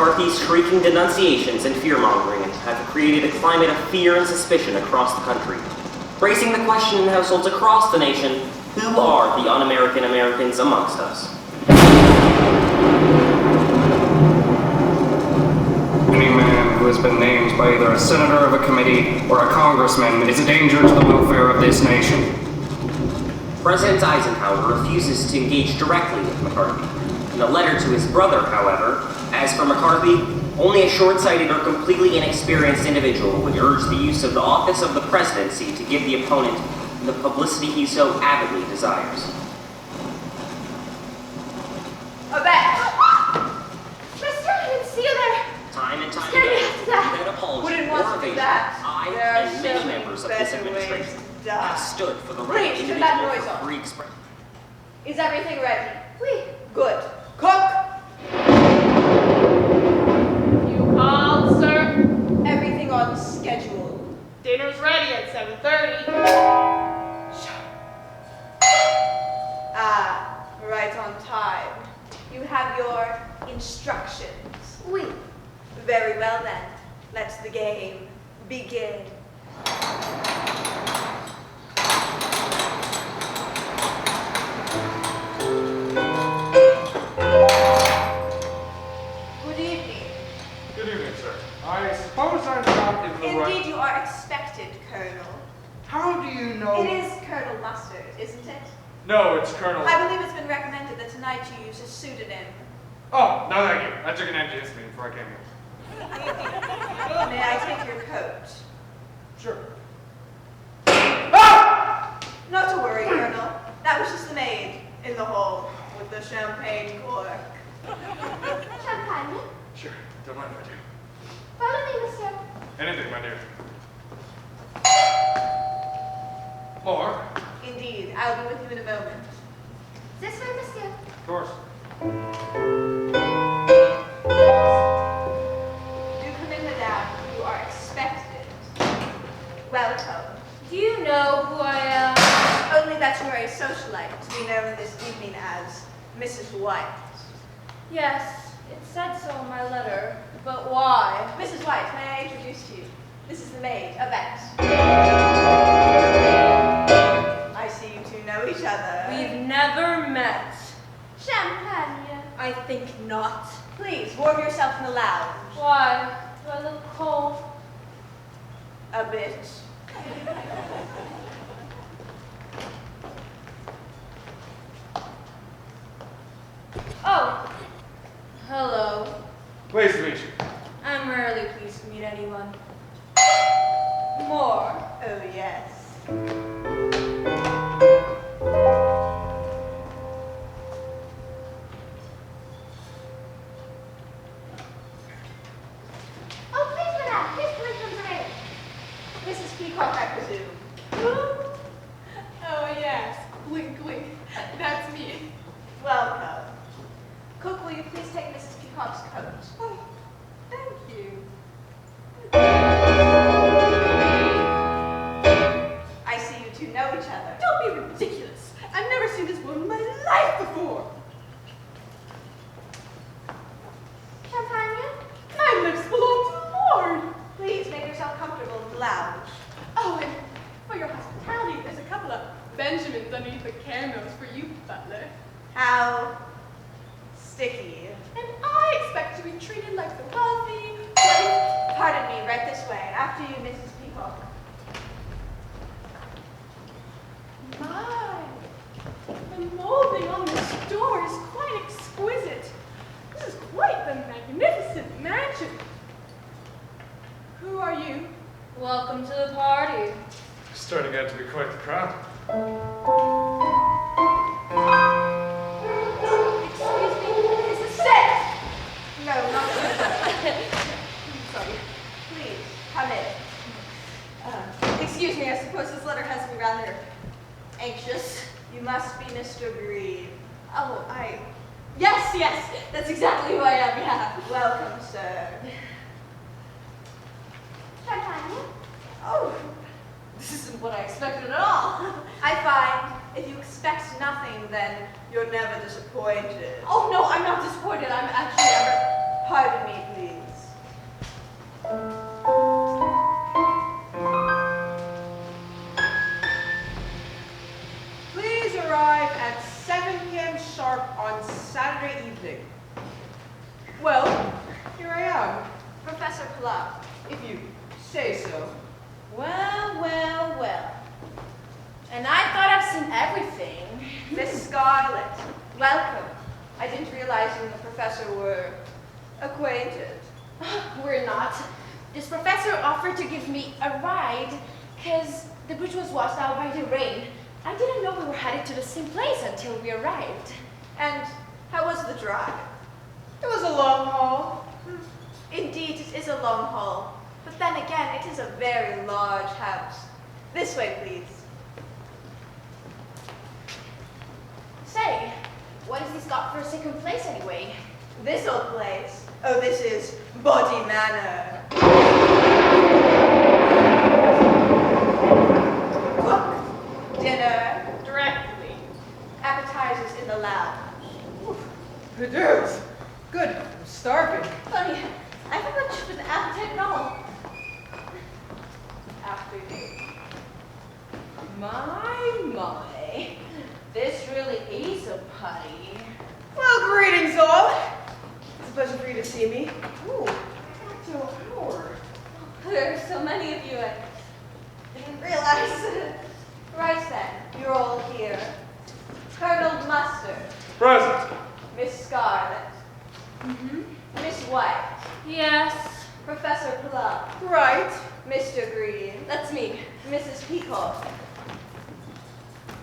McCarthy's shrieking denunciations and fear-mongering have created a climate of fear and suspicion across the country, raising the question in households across the nation, who are the un-American Americans amongst us? Any man who has been named by either a senator of a committee or a congressman is a danger to the welfare of this nation. President Eisenhower refuses to engage directly with McCarthy. In a letter to his brother, however, as for McCarthy, only a short-sighted or completely inexperienced individual would urge the use of the office of the presidency to give the opponent the publicity he so avidly desires. Yvette! Mister, I didn't see you there. Time and time again, without apology Wouldn't or want to do evasion, that. I There are and many so many members of this better ways administration to die. have stood for the right Please, turn that individual noise for off. free expression. Is everything ready? Oui. Good. Cook! You called, sir? Everything on schedule. Dinner's ready at 7:30. Ah, right on time. You have your instructions. Oui. Very well then. Let the game begin. Good evening. Good evening, sir. I suppose I'm not in the right... Indeed, you are expected, Colonel. How do you know... It is Colonel Mustard, isn't it? No, it's Colonel... I believe it's been recommended that tonight you use a pseudonym. Oh, no thank you. I took an empty history before I came here. May I take your coat? Sure. Ah! Not to worry, Colonel. That was just the maid in the hall with the champagne cork. Champagne? Sure. Don't mind if I do. Follow me, monsieur. Anything, my dear. More? Indeed, I'll be with you in a moment. This way, monsieur. Of course. Do come in, madame. You are expected. Welcome. Do you know who I am? Only that you are a socialite, to be known this evening as Mrs. White. Yes, it said so in my letter. But why? Mrs. White, may I introduce you? This is the maid, Yvette. I see you two know each other. We've never met. Champagne. I think not. Please, warm yourself in the lounge. Why? Do I look cold? A bit. Oh. Hello. Pleased to meet you. I'm rarely pleased to meet anyone. More. Oh, yes. Oh, please, madame. This policeman's ready. Mrs. Peacock, I presume. Oh, yes. Wink, wink. That's me. Welcome. Cook, will you please take Mrs. Peacock's coat? Oh, thank you. I see you two know each other. Don't be ridiculous. I've never seen this woman in my life before. Champagne? My lips belong to the Lord. Please make yourself comfortable in the lounge. Oh, and for your hospitality, there's a couple of Benjamins underneath the cameos for you, butler. How sticky. And I expect to be treated like the wealthy. Pardon me, right this way. After you, Mrs. Peacock. My, the molding on this door is quite exquisite. This is quite the magnificent mansion. Who are you? Welcome to the party. Starting out to be quite the crowd. Excuse me, is this set? No, not set. Sorry. Please, come in. Excuse me, I suppose this letter has me rather anxious. You must be Mr. Green. Oh, Yes, that's exactly who I am, yeah. Welcome, sir. Champagne? Oh, This isn't what I expected at all. I find if you expect nothing, then you're never disappointed. Oh, no, I'm not disappointed. I'm actually... Pardon me, sharp on Saturday evening. Well, here I am. Professor Plum. If you say so. Well, well, well. And I thought I've seen everything. Miss Scarlet, welcome. I didn't realize you and the professor were acquainted. We're not. This professor offered to give me a ride because the bridge was washed out by the rain. I didn't know we were headed to the same place until we arrived. And how was the drive? It was a long haul. Indeed, it is a long haul. But then again, it is a very large house. This way, please. Say, what is this godforsaken place anyway? This old place. Oh, this is Body Manor. Cook, dinner, Directly. appetizers in the lounge. It is. Good. I'm starving. Funny, I haven't much of an appetite at all. After you. My. This really is a party. Well, greetings all. It's a pleasure for you to see me. Ooh, So, more. There are so many of you, I didn't realize. Right then, you're all here. Colonel Mustard, Present. Miss Scarlet, Miss White, yes. Professor Plum, Right. Mr. Green, That's me. Mrs. Peacock.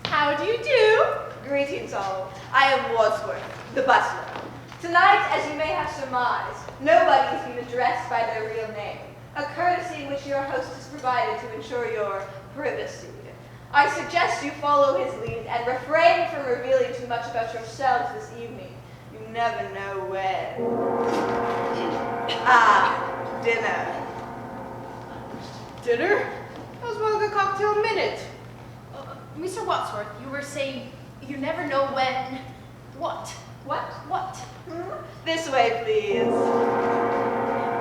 How do you do? Greetings all. I am Wadsworth, the butler. Tonight, as you may have surmised, nobody is being addressed by their real name, a courtesy which your host has provided to ensure your privacy. I suggest you follow his lead and refrain from revealing too much about yourselves this evening. You never know when. Dinner. Dinner? That was more like a cocktail minute. Mr. Wadsworth, you were saying you never know when. What? What? What? This way, please.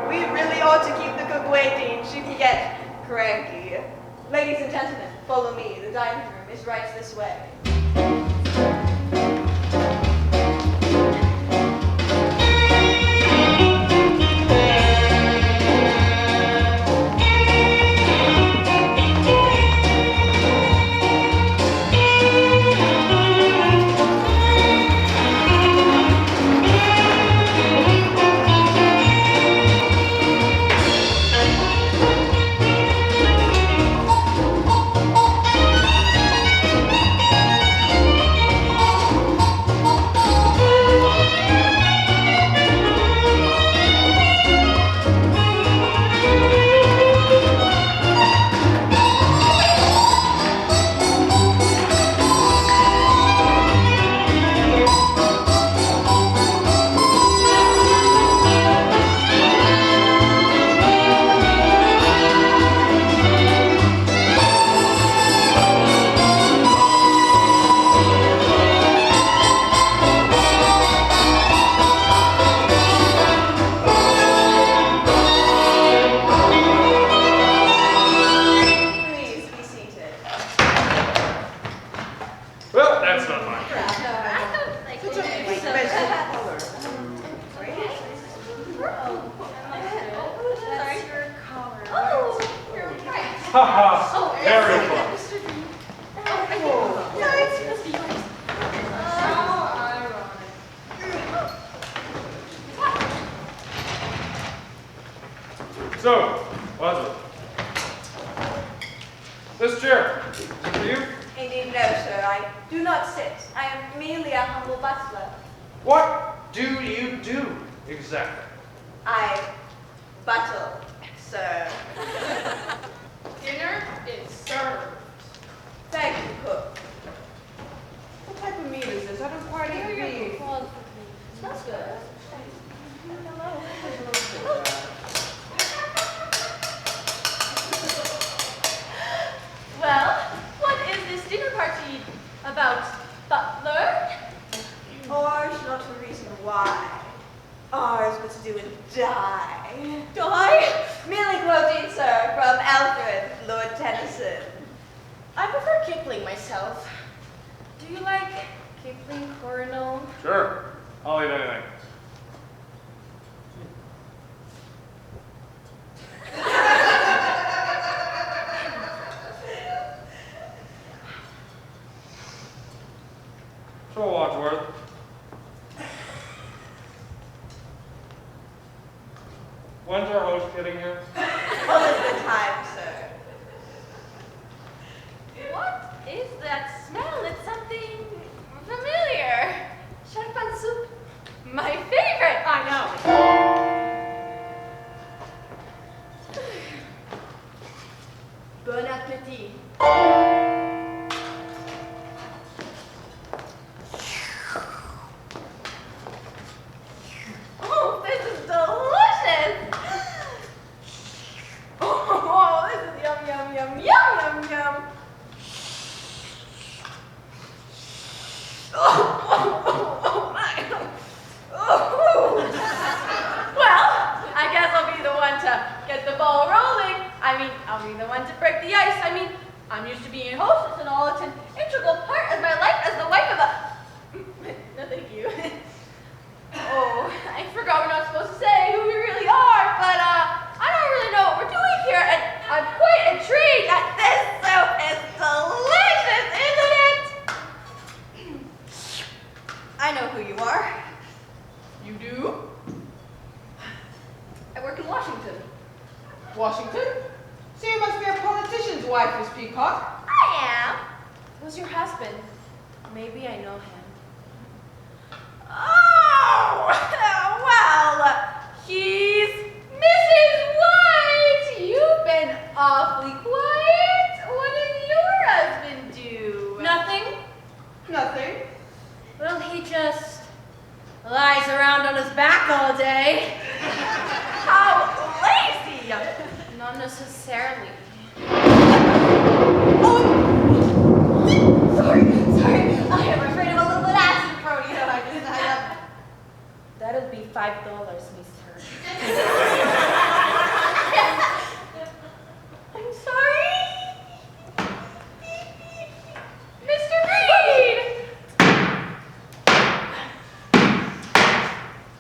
We really ought to keep the cook waiting. She can get cranky. Ladies and gentlemen, follow me. The dining room is right this way. Please be seated. Well, that's not mine. Such a expensive color. That's your collar. Oh, you're right. Haha. Very fun. Mr. Green. Oh. No, it's supposed to be yours. So, Wadsworth. This chair, is it for you? Indeed, no, sir. I do not sit. I am merely a humble butler. What do you do exactly? I buttle, sir. Dinner is served. Thank you, cook. What type of meat is this? I don't quite eat beef. Smells good. Well, what is this dinner party about, Butler? Ours not a reason why. Ours but to do and die. Die? Merely quoting, sir, from Alfred, Lord Tennyson. I prefer Kipling myself. Do you like Kipling, Colonel? Sure. When's our host getting here? All is the time, sir. What is that smell? It's something familiar. Sharpan soup. My favorite. I know. Bon appetit. Oh, this is delicious. Oh, this is yum, yum, yum, yum, yum, yum. Oh, my. Well, I guess I'll be the one to get the ball rolling. I'll be the one to break the ice. I'm used to being a hostess and all. It's an integral part of my life as the wife of a... No, thank you. Oh, I forgot we're not supposed to say who we really are, but I don't really know what we're doing here, and I'm quite intrigued. This soup is delicious, isn't it? I know who you are. You do? I work in Washington. Washington? So you must be a politician's wife, Miss Peacock. I am. Who's your husband? Maybe I know him. Oh, well, he's Mrs. White. You've been awfully quiet. What does your husband do? Nothing. Nothing. Well, he just lies around on his back all day. How lazy! Not necessarily. Oh! Sorry. I am afraid of a little bit of acid thrown, you know. That'll be $5, mister. I'm sorry. Mr. Reed!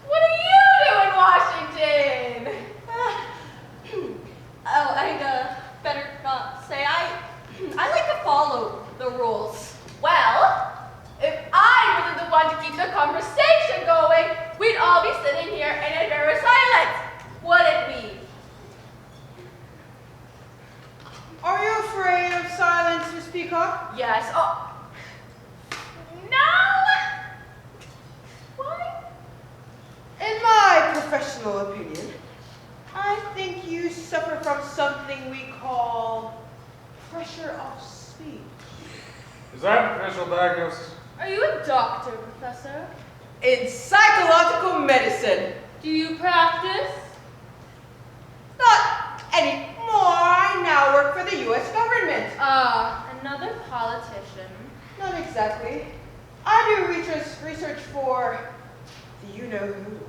What do you do in Washington? I'd better not say. I like to follow the rules. Well, if I wasn't the one to keep the conversation going, we'd all be sitting here in a very silence, wouldn't we? Are you afraid of silence, Miss Peacock? Yes. Oh. No! Why? In my professional opinion, I think you suffer from something we call pressure of speech. Is that an official diagnosis? Are you a doctor, Professor? In psychological medicine. Do you practice? Not anymore. I now work for the U.S. government. Another politician. Not exactly. I do research for the you-know-who.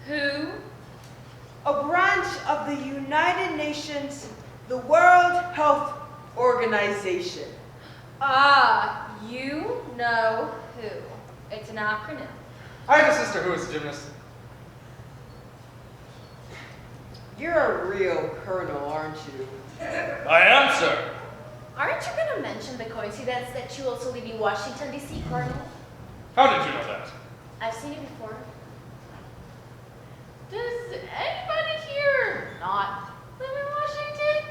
Who? A branch of the United Nations, the World Health Organization. You know who. It's an acronym. I have a sister who is a gymnast. You're a real colonel, aren't you? I am, sir. Aren't you going to mention the coincidence that you also live in Washington, D.C., Colonel? How did you know that? I've seen it before. Does anybody here not live in Washington?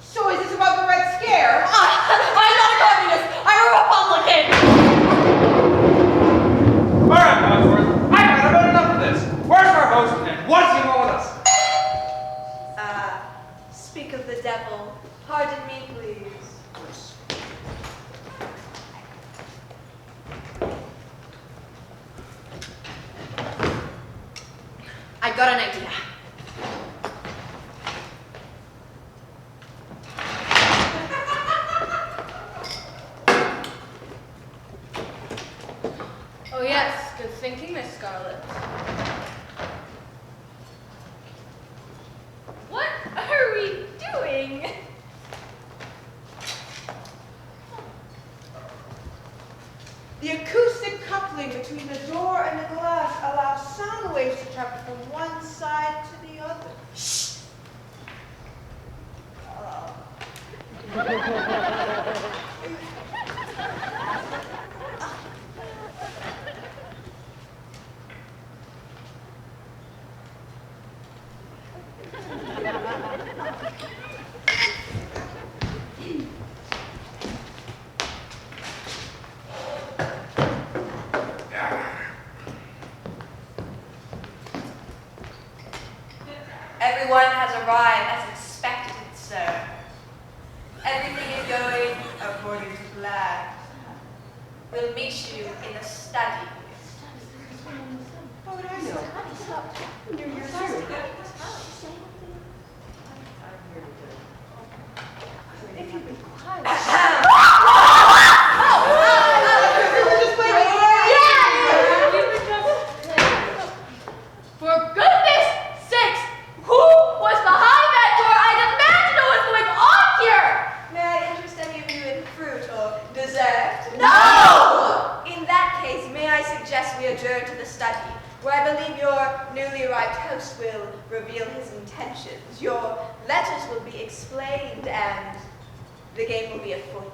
So is this about the Red Scare? I'm not a communist. I'm a Republican. All right, Wadsworth. I've had about enough of this. Where's our host and what does he want with us? Speak of the devil. Pardon me, please. I got an idea. Oh yes, good thinking, Miss Scarlet. What are we doing? The acoustic coupling between the door and the glass allows sound waves to travel from one side to the other. Shh! arrive as expected, sir. Everything is going according to plan. We'll meet you in the study. How would I know? You're your diary. If you've been quiet. For goodness sakes, who was behind that door? I demand to know what's going on here! May I interest any of you in fruit or dessert? No! In that case, may I suggest we adjourn to the study, where I believe your newly arrived host will reveal his intentions. Your letters will be explained and the game will be afoot.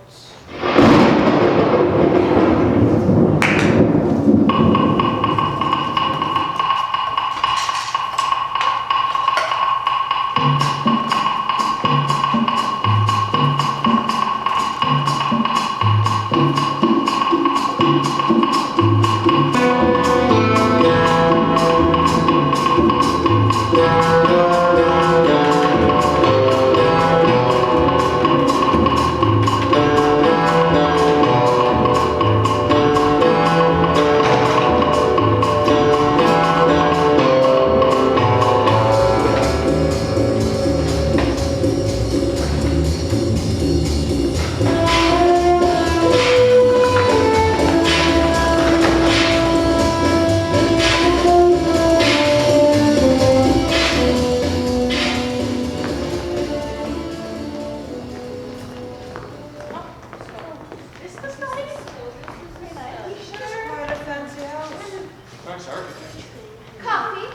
Coffee?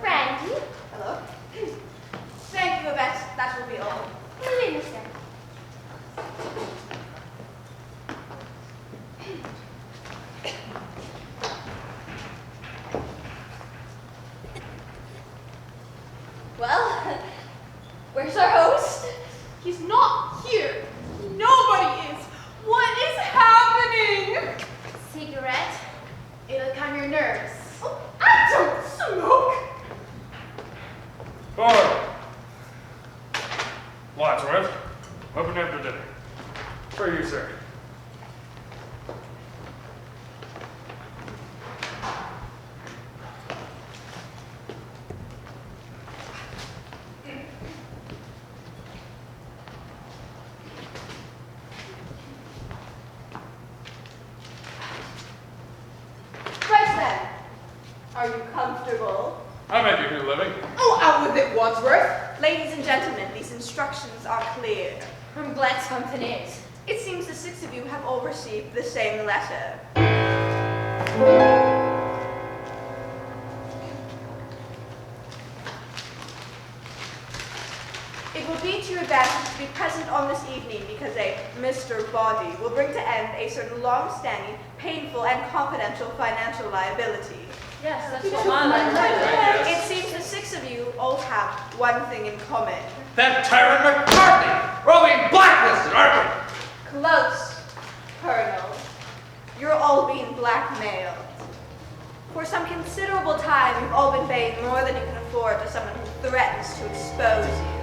Brandy? Hello? Thank you, Yvette. That will be all. Lynn, mister. Well, where's our host? He's not here. Nobody is. What is happening? Cigarette? It'll calm your nerves. Oh, I don't smoke. Boy. Wadsworth, open after dinner. For you, sir. Right then. Are you comfortable? I make a good living. Oh, out with it, Wadsworth. Ladies and gentlemen, these instructions are clear. I'm glad something is. It seems the six of you have all received the same letter. It will be to your advantage to be present on this evening because a Mr. Body will bring to end a certain long-standing, painful, and confidential financial liability. Yes, that's what my letter It seems the six of you all have one thing in common. That tyrant McCarthy! We're all being blacklisted, aren't we? Close, Colonel. You're all being blackmailed. For some considerable time, you've all been paying more than you can afford to someone who threatens to expose you.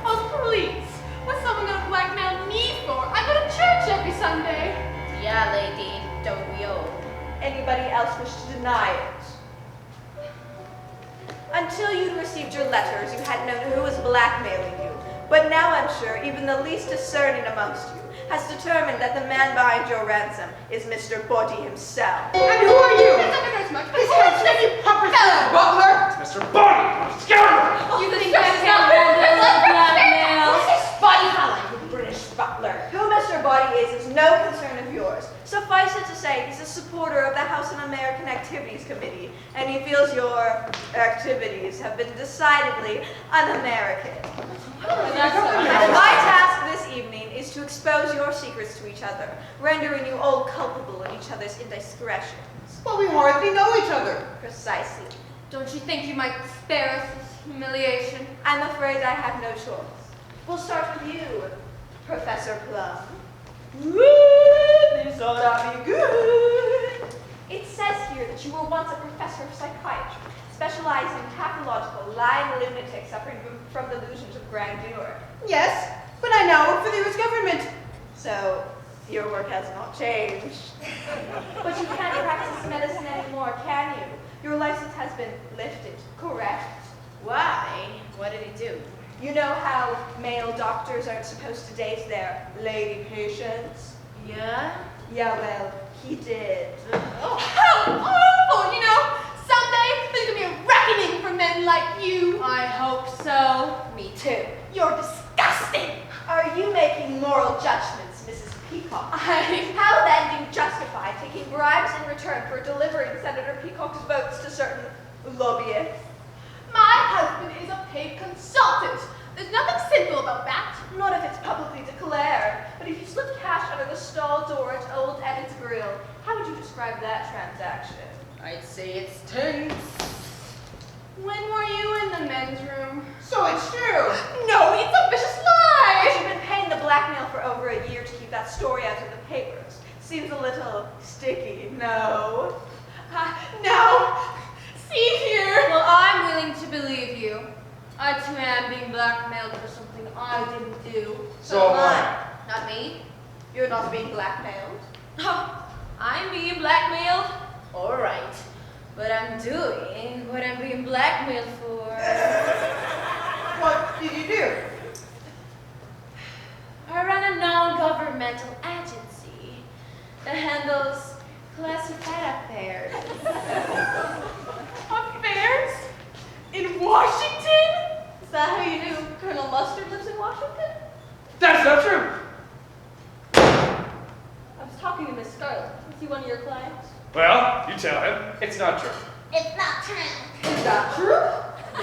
Oh, please. What's someone gonna blackmail me for? I go to church every Sunday. Yeah, lady, don't we all? Anybody else wish to deny it? Until you'd received your letters, you hadn't known who was blackmailing you. But now I'm sure even the least discerning amongst you has determined that the man behind your ransom is Mr. Body himself. And who are you? It's not very much, but This henchman you puppet butler? Mr. Body! Scoundrel! You think that's not blackmail? Who's this body calling, you British butler? Who Mr. Body is no concern of yours. Suffice it to say, he's a supporter of the House and American Activities Committee, and he feels your activities have been decidedly un-American. And my task this evening is to expose your secrets to each other, rendering you all culpable in each other's indiscretions. Well, we hardly know each other. Precisely. Don't you think you might spare us this humiliation? I'm afraid I have no choice. We'll start with you, Professor Plum. This ought to be good. It says here that you were once a professor of psychiatry, specializing in pathological lying lunatics suffering from from delusions of grandeur. Yes, but I now work for the U.S. government. So, your work has not changed. But you can't practice medicine anymore, can you? Your license has been lifted, correct? Why? What did he do? You know how male doctors aren't supposed to date their lady patients? Yeah? Yeah, well, he did. Oh, how awful! You know, someday there's gonna be a reckoning for men like you. I hope so. Me too. You're disgusting. Are you making moral judgments, Mrs. Peacock? How then do you justify taking bribes in return for delivering Senator Peacock's votes to certain lobbyists? My husband is a paid consultant. There's nothing simple about that. Not if it's publicly declared. But if you slip cash under the stall door at Old Eddie's Grill, how would you describe that transaction? I'd say it's tense. When were you in the men's room? So it's true. No, it's a vicious lie! But you've been paying the blackmail for over a year to keep that story out of the papers. Seems a little sticky, no? No! See here! Well, I'm willing to believe you. I too am being blackmailed for something I didn't do. So am I. Not me. You're not being blackmailed. Oh, I'm being blackmailed? All right. But I'm doing what I'm being blackmailed for. What did you do? I run a non-governmental agency that handles classified affairs. Affairs? In Washington? Is that how you knew Colonel Mustard lives in Washington? That's not true. I was talking to Miss Scarlett. Is he one of your clients? Well, you tell him it's not true. It's not true. Is that true?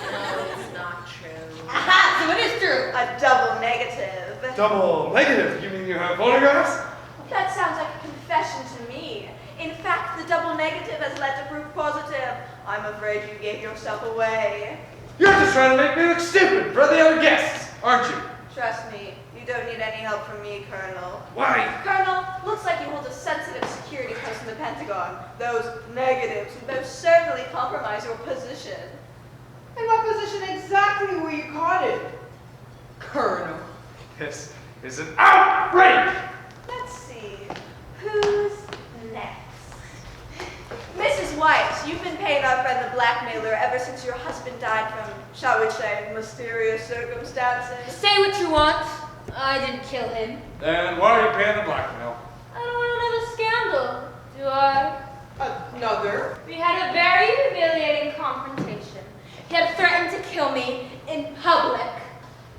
No, it's not true. Aha! So it is true. A double negative. Double negative. You mean you have photographs? That sounds like a confession to me. In fact, the double negative has led to proof positive. I'm afraid you gave yourself away. You're just trying to make me look stupid for the other guests, aren't you? Trust me, you don't need any help from me, Colonel. Why? Colonel, looks like you hold a sensitive security post in the Pentagon. Those negatives would most certainly compromise your position. In what position exactly were you caught in? Colonel. This is an outrage! Let's see, who's next? Mrs. White, you've been paying our friend the blackmailer ever since your husband died from, shall we say, mysterious circumstances. Say what you want. I didn't kill him. Then why are you paying the blackmail? I don't want another scandal, do I? Another? We had a very humiliating confrontation. He had threatened to kill me in public.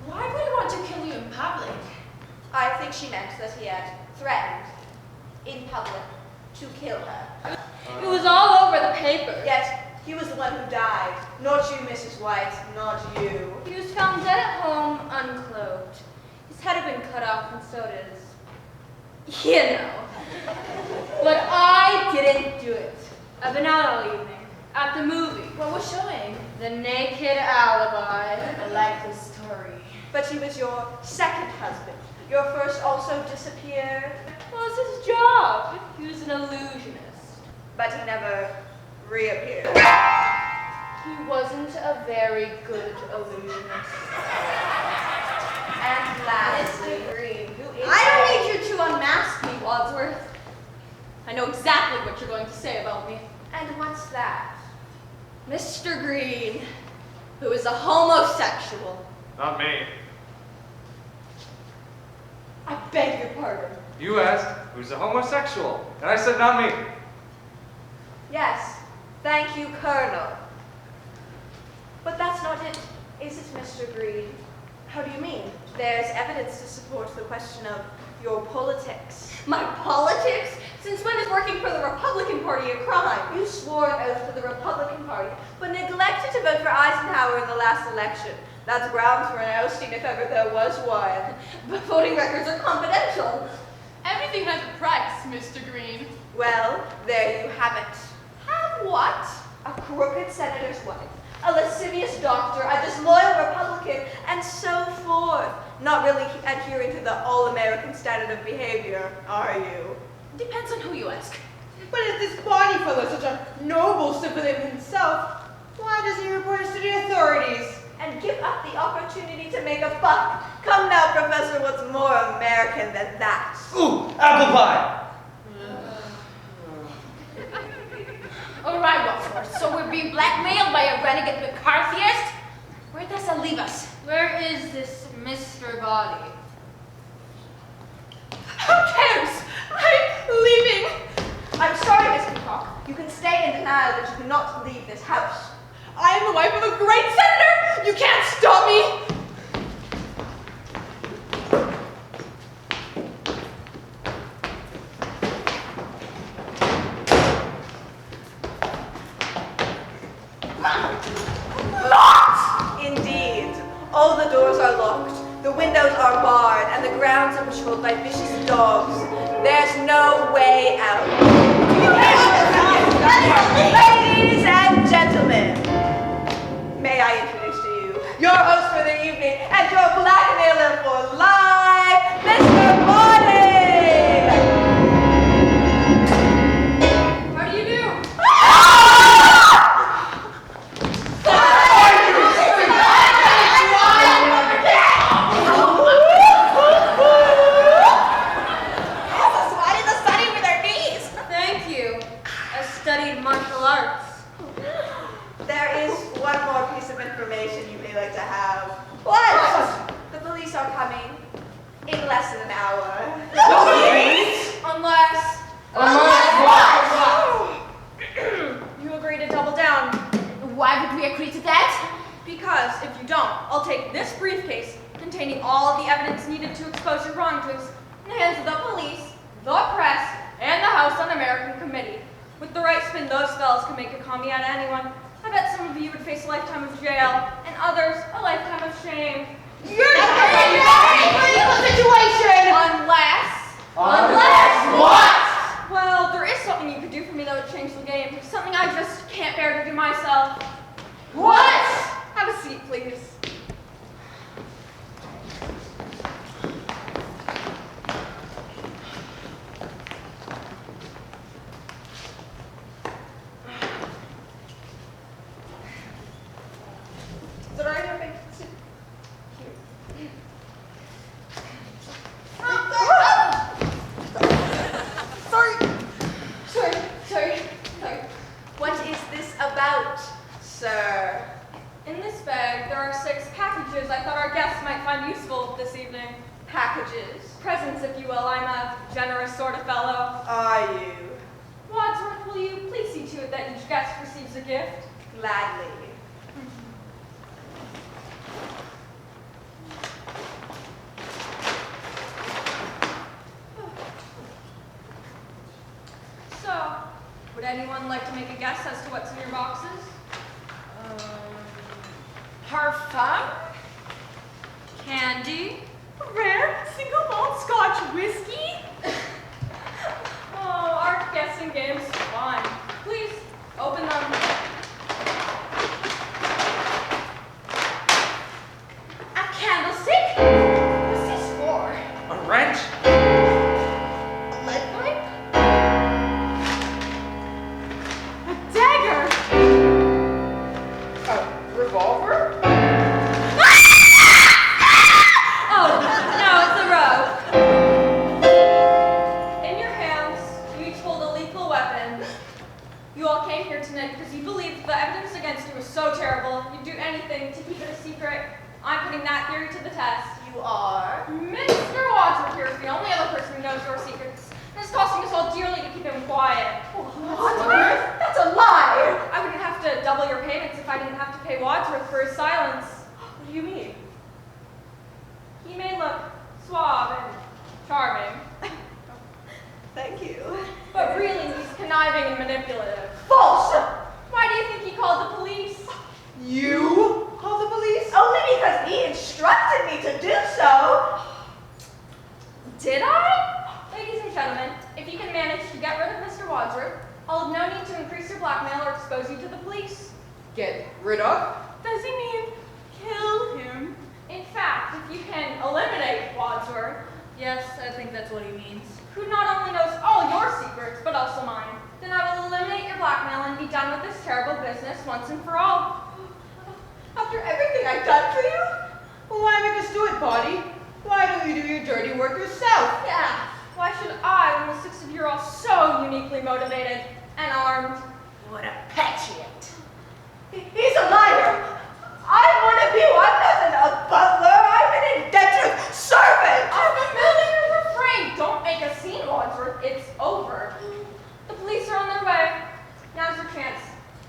Why would he want to kill you in public? I think she meant that he had threatened, in public, to kill her. It was all over the paper. Yet, he was the one who died. Not you, Mrs. White, not you. He was found dead at home, unclothed. His head had been cut off, and so does, you know. But I didn't do it. I've been out all evening. At the movie. What was showing? The Naked Alibi. I like this story. But he was your second husband. Your first also disappeared. Well, it's his job. He was an illusionist. But he never reappeared. He wasn't a very good illusionist. And lastly, Green, who is I don't need you to unmask me, Wadsworth. I know exactly what you're going to say about me. And what's that? Mr. Green, who is a homosexual. Not me. I beg your pardon. You asked who's a homosexual, and I said not me. Yes, thank you, Colonel. But that's not it, is it, Mr. Green? How do you mean? There's evidence to support the question of your politics. My politics? Since when is working for the Republican Party a crime? You swore an oath to the Republican Party, but neglected to vote for Eisenhower in the last election. That's grounds for an ousting if ever there was one. But voting records are confidential. Everything has a price, Mr. Green. Well, there you have it. Have what? A crooked senator's wife, a lascivious doctor, a disloyal Republican, and so forth. Not really adhering to the all-American standard of behavior, are you? Depends on who you ask. But if this body fellow is such a noble civilian himself, why doesn't he report us to the authorities? And and give up the opportunity to make a buck. Come now, Professor, what's more American than that? Ooh, apple pie! All right, Wadsworth, so we're being blackmailed by a renegade McCarthyist? Where does that leave us? Where is this Mr. Body? Who cares? I'm leaving. I'm sorry, Miss Peacock. You can stay in denial, but you cannot leave this house. I am the wife of a great senator! You can't stop me! Locked! Indeed. All the doors are locked. The windows are barred, and the grounds are patrolled by vicious dogs. There's no way out. Ladies and gentlemen, may I introduce to you your host for the evening and your blackmailer for life, Mr. Body! How do you do? Thank you. I studied martial arts. There is one more piece of information you may like to have. What? The police are coming in less than an hour. Unless you agree to double down. Why would we agree to that? Because if you don't, I'll take this briefcase containing all of the evidence needed to expose your wrongdoings in the hands of the police, the press, and the House Un-American Committee. With the right spin, those fellas can make a commie out of anyone. I bet some of you would face a lifetime of jail, and others a lifetime of shame. You're in a very critical situation! Unless what? Well, there is something you could do for me that would change the game. Something I just can't bear to do myself. What? Have a seat, please. Is it alright if I sit here? Sorry. What is this about, sir? In this bag, there are 6 packages I thought our guests might find useful this evening. Packages? Presents, if you will. I'm a generous sort of fellow. Are you? Wadsworth, will you please see to it that each guest receives a gift? Gladly. So, would anyone like to make a guess as to what's in your boxes? Parfum? Candy? Rare single malt Scotch whiskey? Oh, our guessing game's fun. Please, open them. A candlestick? What's this for? A wrench? A lead pipe? A dagger? A revolver? Oh, no, it's a rope. In your hands, you each hold a lethal weapon. You all came here tonight because you believed the evidence against you was so terrible, you'd do anything to keep it a secret. I'm putting that theory to the test. You are? Mr. Wadsworth here is the only other person who knows your secrets, and it's costing us all dearly to keep him quiet. Wadsworth? That's a lie! I wouldn't have to double your payments if I didn't have to pay Wadsworth for his silence. What do you mean? He may look suave and charming, Thank you. but really he's conniving and manipulative. False! Why do you think he called the police? You called the police? Only because he instructed me to do so. Did I? Ladies and gentlemen, if you can manage to get rid of Mr. Wadsworth, I'll have no need to increase your blackmail or expose you to the police. Get rid of? Does he mean kill him? In fact, if you can eliminate Wadsworth, Yes, I think that's what he means. who not only knows all your secrets, but also mine, then I will eliminate your blackmail and be done with this terrible business once and for all. After everything anything I've done for you? Well, why make us do it, Bonnie? Why don't you do your dirty work yourself? Yeah, why should I when the six of you are all so uniquely motivated and armed? What a petulant. He's a liar. I want to be one as a butler. I'm an indentured servant. A familiar refrain. Don't make a scene, Wadsworth. It's over. The police are on their way. Now's your chance.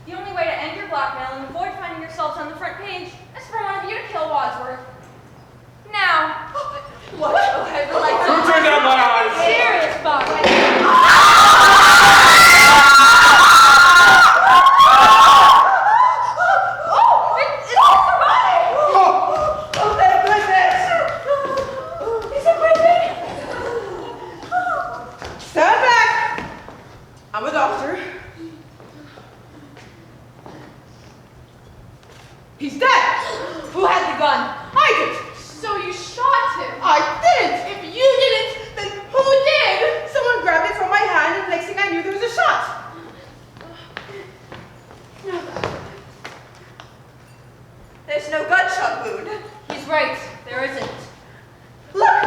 The only way to end your blackmail and avoid finding yourselves on the front page is for one of you to kill Wadsworth. Now. What? Oh, heaven, like Who turned out my eyes? Serious, Bob. Stand back! I'm a doctor. He's dead! Who had the gun? I did! So you shot him. I didn't! If you didn't, then who did? Someone grabbed it from my hand and next thing I knew there was a shot. There's no gunshot wound. He's right. There isn't. Look!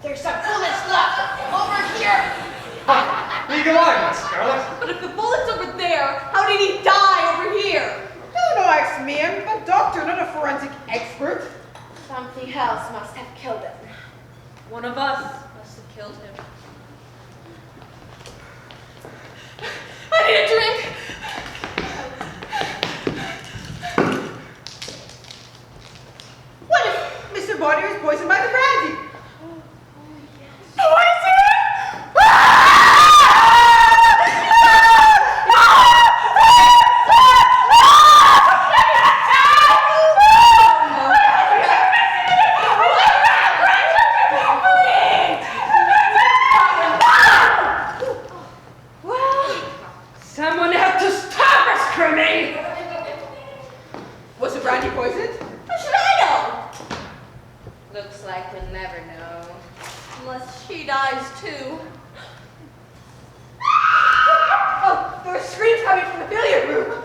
There's some bullets left over here! Eagle eye, Miss Scarlet. But if the bullet's over there, how did he die over here? Don't ask me, I'm a doctor, not a forensic expert. Something else must have killed him. One of us must have killed him. I need a drink. What if Mr. Bonner is poisoned by the brandy? Someone have to stop us, Kermit! Was the brandy poisoned? How should I know? Looks like we'll never know. Unless she dies too. Oh, there were screams coming from the billiard room.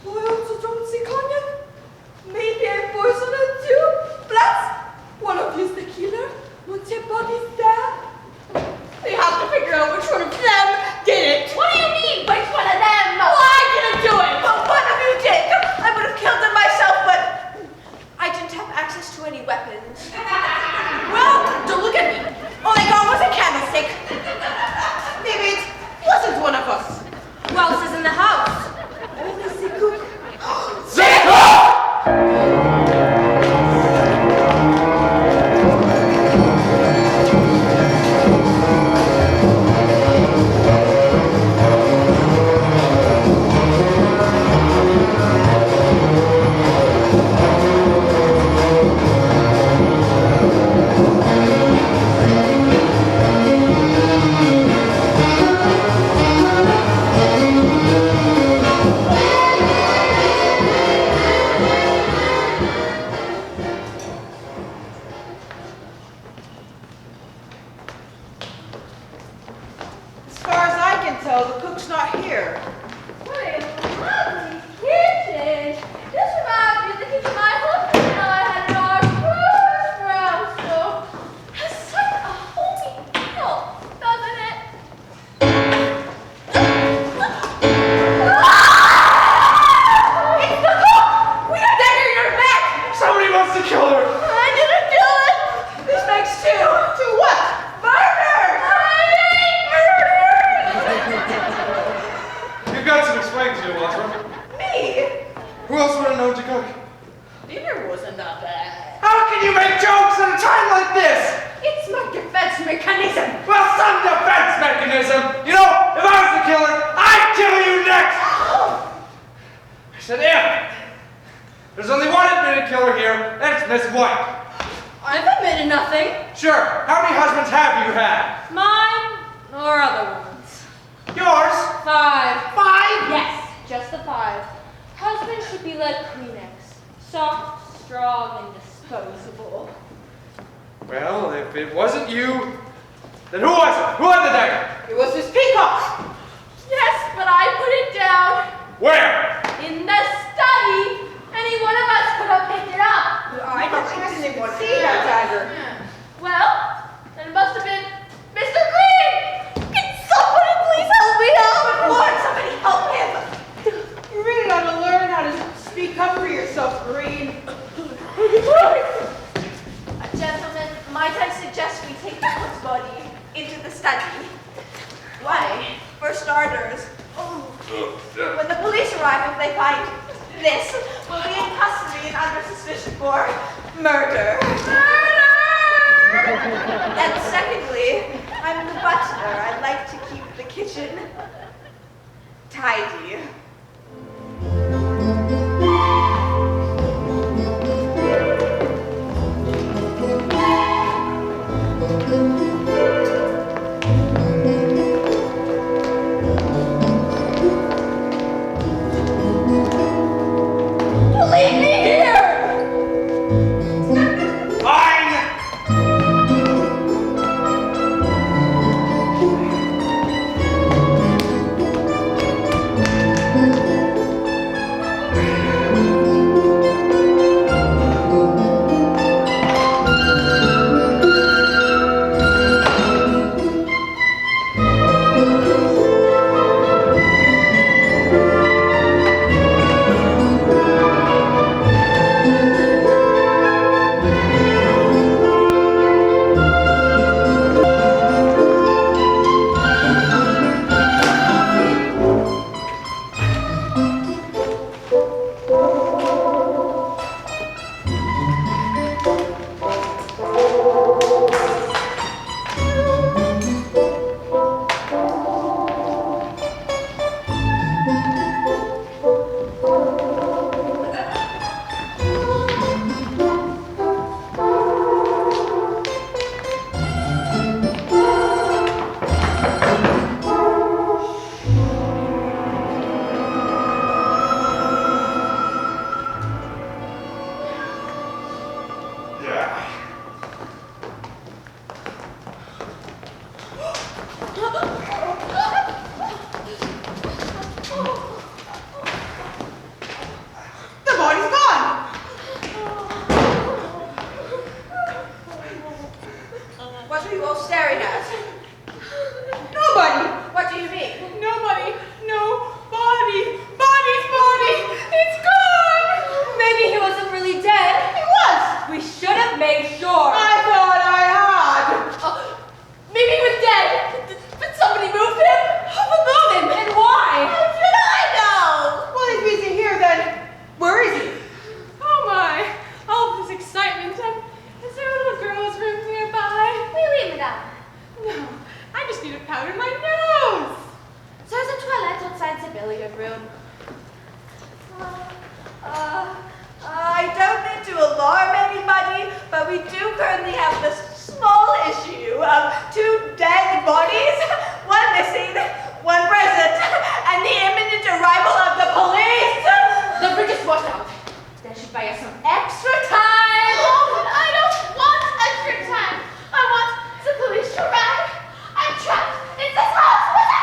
I also don't see cognac. Maybe I poisoned it. access to any weapons. Well, don't look at me. All I got was a candlestick. Maybe it wasn't one of us. Who else is in the house? Only the cook. As far as I can tell, the cook's not here. What a lovely kitchen. This reminds me of the kitchen my husband and I had in our first house. So has such a homey feel, doesn't it? It's the cook! We got dagger in her back! Somebody wants to kill her. I didn't do it! This makes two. Two what? Murder! You've got some explaining to do, Wadsworth. Me? Who else would have known to cook? Dinner wasn't that bad. How can you make jokes at a time like this? It's my defense mechanism. Well, some defense mechanism. You know, if I was the killer, I'd kill you next. I said if. There's only one admitted killer here, and it's Miss White. I've admitted nothing. Sure. How many husbands have you had? Mine or other ones. Yours? 5. 5? Yes, just the 5. Husbands should be like Kleenex. Soft, strong, and disposable. Well, if it wasn't you, then who was it? Who had the dagger? It was Miss Peacock. Yes, but I put it down Where? in the study. Any one of us could have picked it up. I didn't even see that dagger. Well, then it must have been Mr. Green. Can somebody please help me out? Lord, somebody help him. You really ought to learn how to speak up for yourself, Green. Gentlemen, might I suggest we take the cook's body into the study? Why? For starters, when the police arrive, if they find this, we'll be in custody and under suspicion for murder. And secondly, I'm the butler. I like to keep the kitchen tidy. Leave me here. Fine! We should make sure. I thought I had. Oh, maybe he was dead. Did somebody move him? Who would move him and why? How should I know? Well, if he's here, then where is he? Oh my, all this excitement. Is there a little girl's room nearby? Oui, madame. No, I just need to powder my nose. There's a toilet outside the billiard room. I don't mean to alarm anybody, but we do currently have this small issue of 2 dead bodies, one missing, one present, and the imminent arrival of the police. The bridge is washed out. That should buy us some extra time. Oh, I don't want extra time. I want the police to arrive. I'm trapped in this house with a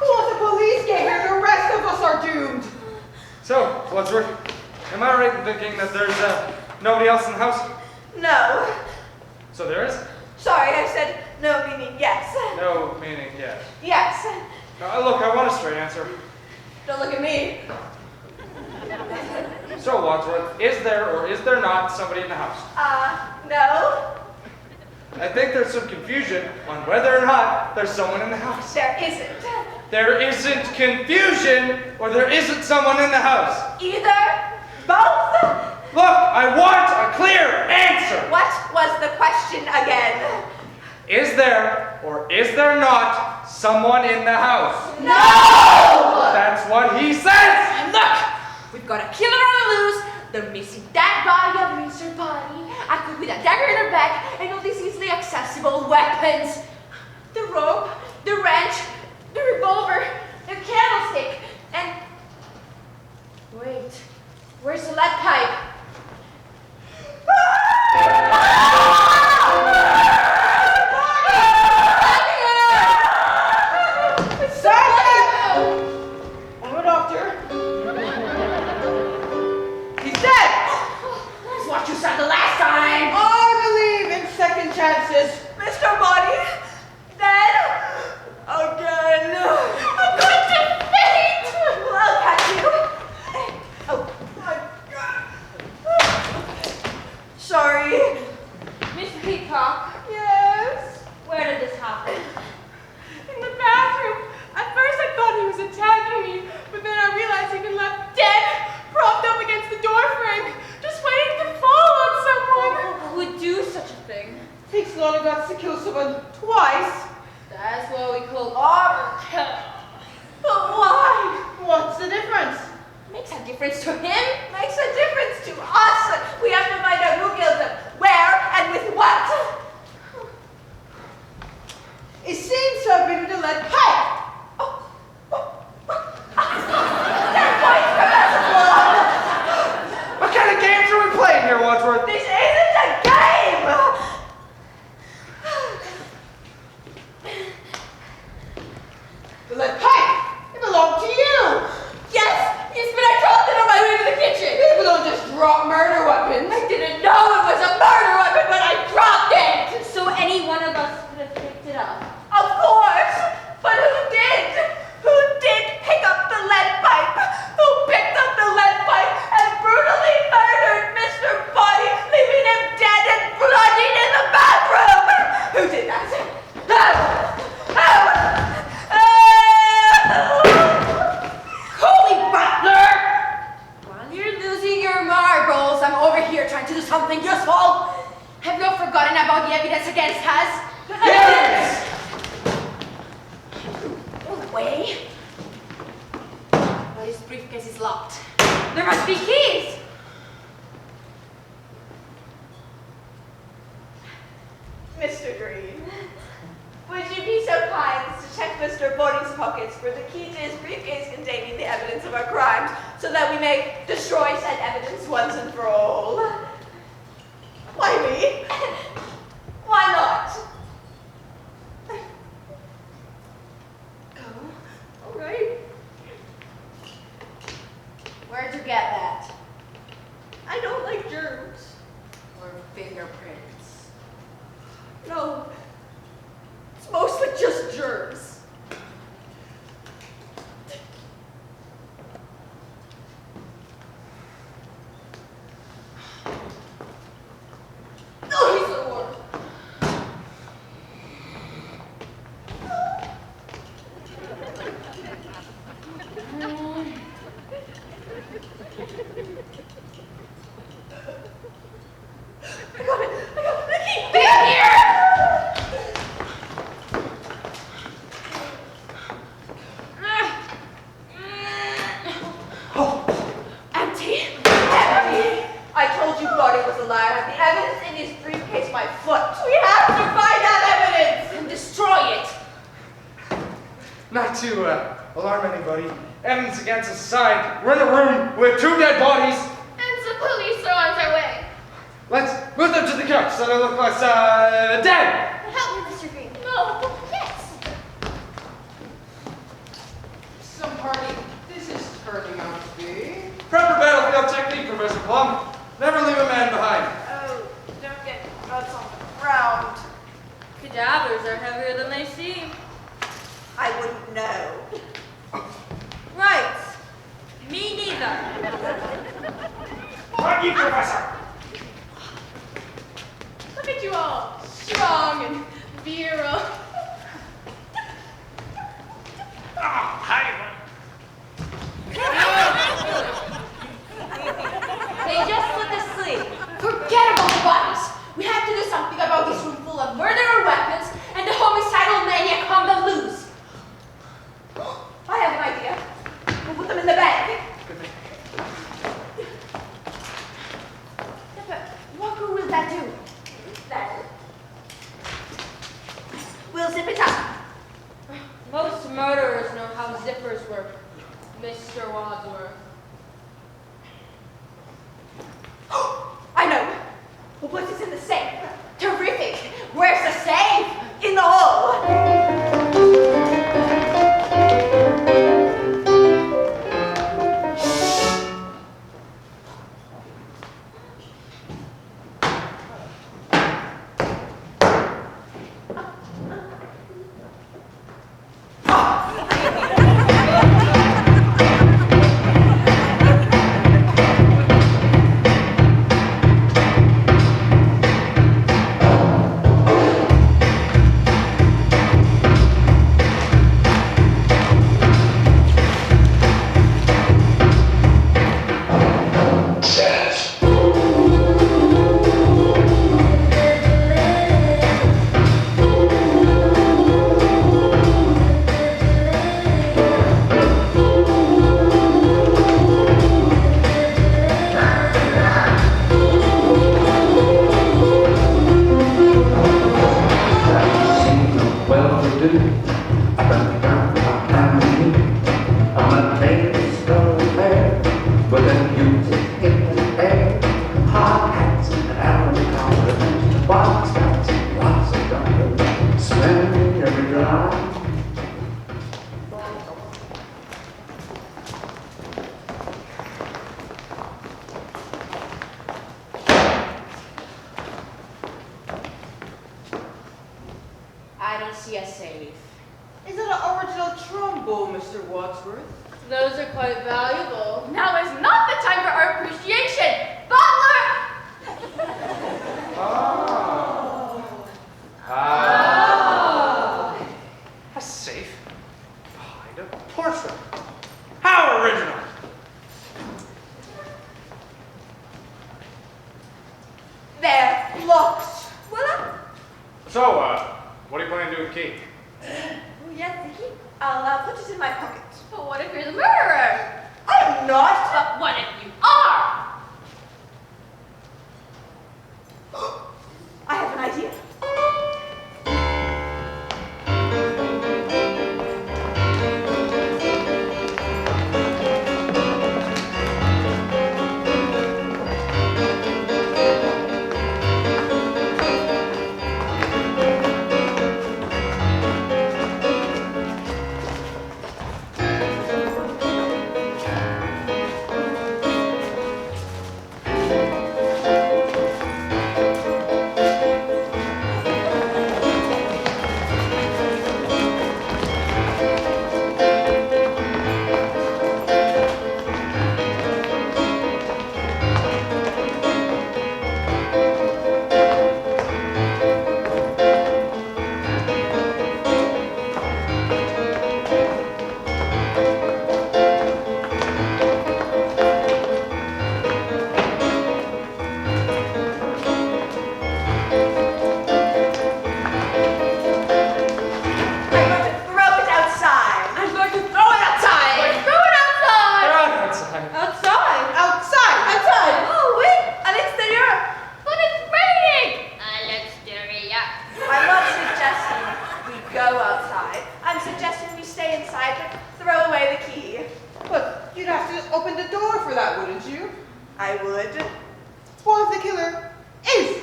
Well, if the police get here, the rest of us are doomed. So, Wadsworth, am I right in thinking that there's nobody else in the house? No. So there is? Sorry, I said no meaning yes. No meaning yes. Yes. Look, I want a straight answer. Don't look at me. So, Wadsworth, is there or is there not somebody in the house? No. I think there's some confusion on whether or not there's someone in the house. There isn't. There isn't confusion or there isn't someone in the house. Either. Both. Look, I want a clear answer. What was the question again? Is there or is there not someone in the house? No! That's what he says. And look, we've got a killer on the loose, the missing dead body of Mr. Body, a cook with a dagger in her back, and all these easily accessible weapons. The rope, the wrench, the revolver, the candlestick, and... Wait, where's the lead pipe? I'm a doctor. He's dead. That's what you said the last time. I believe in second chances. Mr. Body, dead again. I'm going to faint. I'll catch you. Oh my God. Sorry. Miss Peacock, Yes. where did this happen? In the bathroom. At first I thought he was attacking me, but then I realized he'd been left dead, propped up against the door frame, just waiting to fall on someone. Who would do such a thing? Takes long enough to kill someone twice. That's what we call overkill. But why? What's the difference? Makes a difference to him. Makes a difference to us. We have to find out who killed him, where, and with what. It seems to have been with a lead pipe. What kind of games are we playing here, Wadsworth? This isn't a game! The lead pipe. It belonged to you. Yes, but I dropped it on my way to the kitchen. People don't just drop murder weapons. I didn't know it was a murder weapon, but I dropped it. So any one of us could have picked it up. Of course! But who did? Who did pick up the lead pipe? Who picked up the lead pipe and brutally murdered Mr. Body, leaving him dead and bloodied in the bathroom? Who did that? Holy butler! While you're losing your marbles, I'm over here trying to do something useful. Have you forgotten about the evidence against us? Yes! Away. But his briefcase is locked. There must be keys. Mr. Green, would you be so kind as to check Mr. Body's pockets for the key to his briefcase containing the evidence of our crimes, so that we may destroy said evidence once and for all? Why me? Why not? All right. Where'd you get that? I don't like germs. Or fingerprints? No, it's mostly just germs. have the evidence in his briefcase by foot. We have to find that evidence and destroy it. Not to alarm anybody, evidence against us aside, we're in a room with 2 dead bodies. And some police are on their way. Let's move them to the couch so they look less dead. Help me, Mr. Green. No. Yes. Some party this is turning out to be. Proper battlefield technique, Professor Plum. Never leave a man behind. Oh, don't get nuts on the ground. Cadavers are heavier than they seem. I wouldn't know. Right. Me neither. What you, Professor? Look at you all, strong and virile. They just went to sleep. Forget about the bodies. We have to do something about this room full of murderer weapons and the homicidal maniac on the loose. I have an idea. We'll put them in the bag. Yeah, but what good will that do? That We'll zip it up. Most murderers know how zippers work, Mr. Wadsworth. I know. We'll put this in the safe. Terrific. Where's the safe? In the hole. I don't see a safe. Is that an original trombone, Mr. Wadsworth? Those are quite valuable. now is not the time for our appreciation. Butler! A safe behind a portrait. How original! There. Locked. Voila. So, what are you planning to do with the key? Oh, yes, the key. I'll put it in my pocket. But what if you're the murderer? I'm not. But what if you are? I have an idea.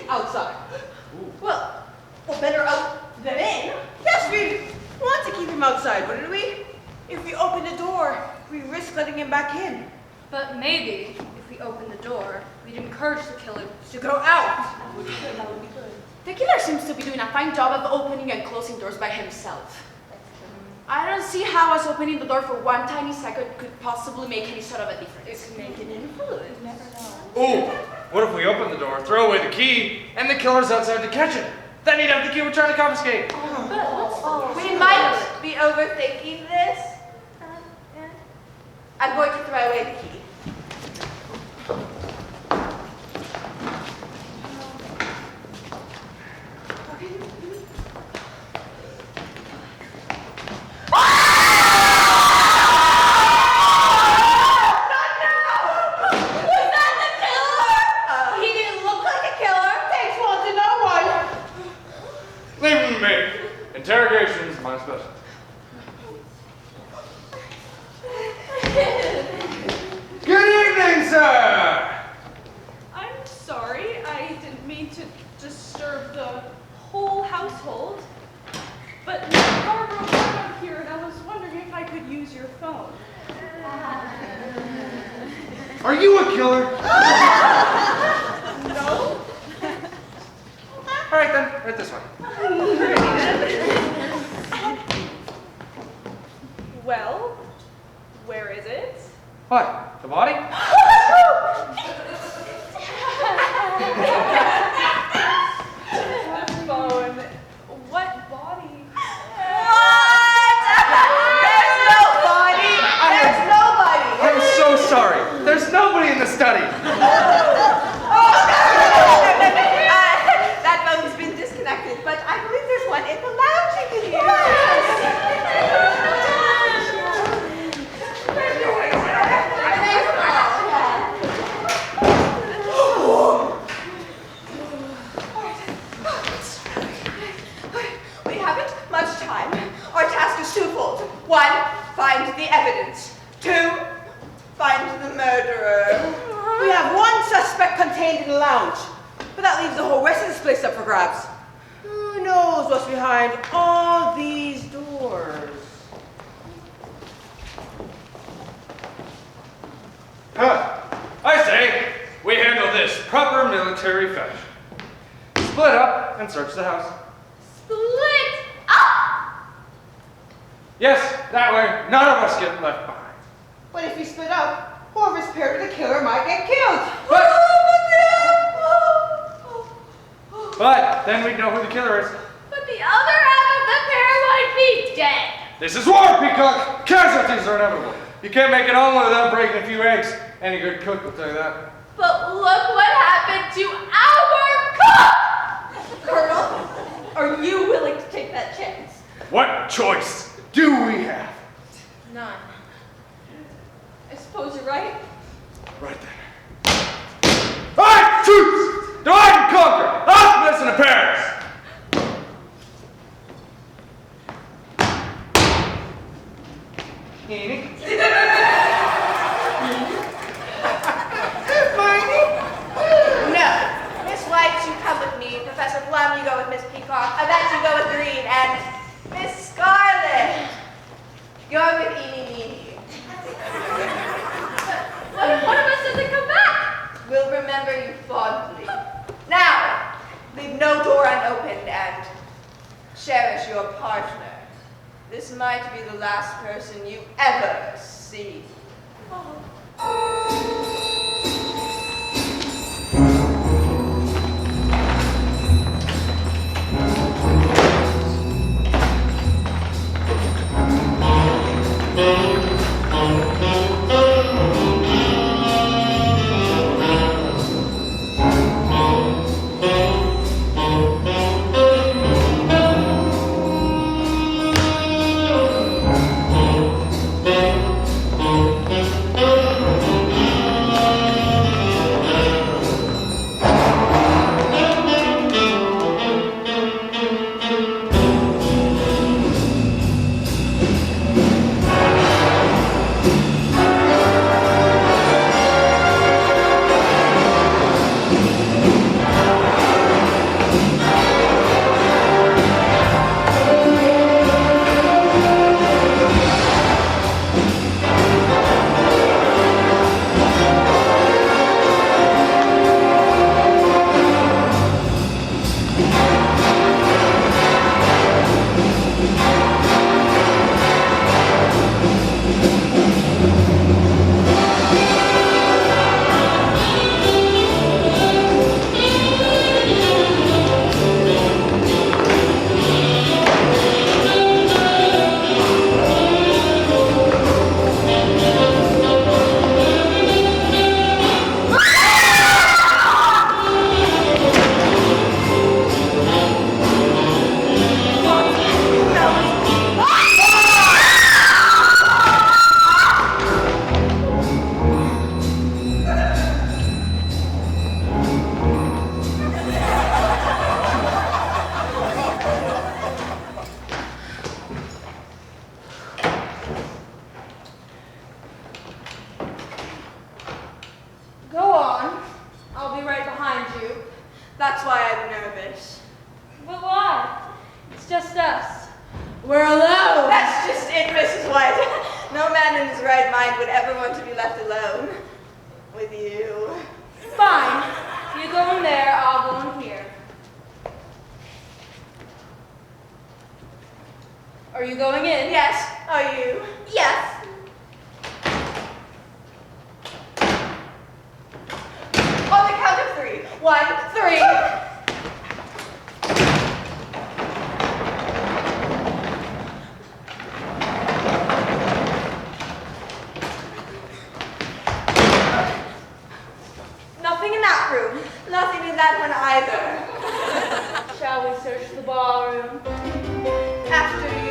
outside. Well, better out than in. Yes, we want to keep him outside, wouldn't we? If we open the door, we risk letting him back in. But maybe, if we open the door, we'd encourage the killer to go out. That would be good. The killer seems to be doing a fine job of opening and closing doors by himself. I don't see how us opening the door for one tiny second could possibly make any sort of a difference. It's making influence. Never know. Ooh, what if we open the door, throw away the key, and the killer's outside to catch him? Then he'd have the key we're trying to confiscate. We might be overthinking this. I'm going to throw away the key. Interrogation is my specialty. Good evening, sir! I'm sorry, I didn't mean to disturb the whole household. But Miss Barbara was out here and I was wondering if I could use your phone. Are you a killer? No? All right then, right this way. Well, where is it? What? The body? The phone. What body? There's nobody! I'm so sorry. There's nobody in the study. That phone's been disconnected, but I believe there's one in the lounge you can use. We haven't much time. Our task is twofold. One, find the evidence. Two, find the murderer. We have one suspect contained in the lounge, but that leaves the whole rest of this place up for grabs. Who knows what's behind all these doors? I say, we handle this proper military fashion. Split up and search the house. Split up! Yes, that way none of us get left behind. But if we split up, whoever's paired with the killer might get killed. But then we'd know who the killer is. But the other half of the pair might be dead. This is war, Peacock! Casualties are inevitable. You can't make an omelet without breaking a few eggs. Any good cook will tell you that. But look what happened to our cook! Colonel, are you willing to take that chance? What choice do we have? None. I suppose you're right. Right then. All right, troops! Divide and conquer! Optimus and Paris! Eeny. No. Miss White, you come with me. Professor Plum, you go with Miss Peacock. Yvette, you go with Green. And Miss Scarlet, go with Eeny Meeny. What if one of us doesn't come back? We'll remember you fondly. Now, leave no door unopened and cherish your partner. This might be the last person you ever see. nervous. But why? It's just us. We're alone. That's just it, Mrs. White. No man in his right mind would ever want to be left alone with you. Fine. You go in there, I'll go in here. Are you going in? Yes. Are you? Yes. On the count of 3. 1, 3. Nothing in that room. Nothing in that one either. Shall we search the ballroom? After you.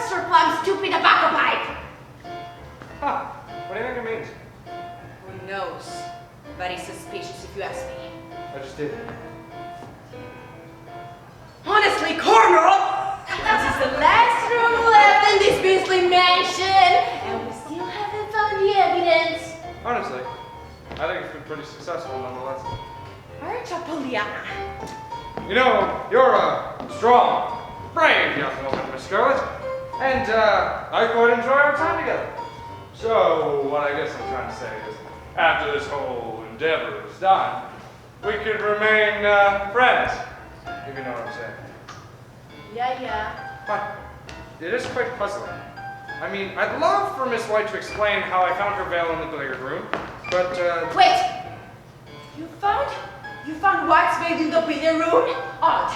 Professor Plum's stupid tobacco pipe. Huh. What do you think it means? Who knows? Very suspicious if you ask me. I just did. Honestly, Cornwall, this is the last room left in this beastly mansion, and we still haven't found the evidence. Honestly, I think it's been pretty successful nonetheless. Aren't you, Pollyanna? You know, you're a strong, brave young woman, Miss Scarlett, and I quite enjoy our time together. So, what I guess I'm trying to say is, after this whole endeavor is done, we could remain friends, if you know what I'm saying. Yeah. But it is quite puzzling. I mean, I'd love for Miss White to explain how I found her veil in the billiard room, but Wait! You found White's veil in the billiard room? Odd.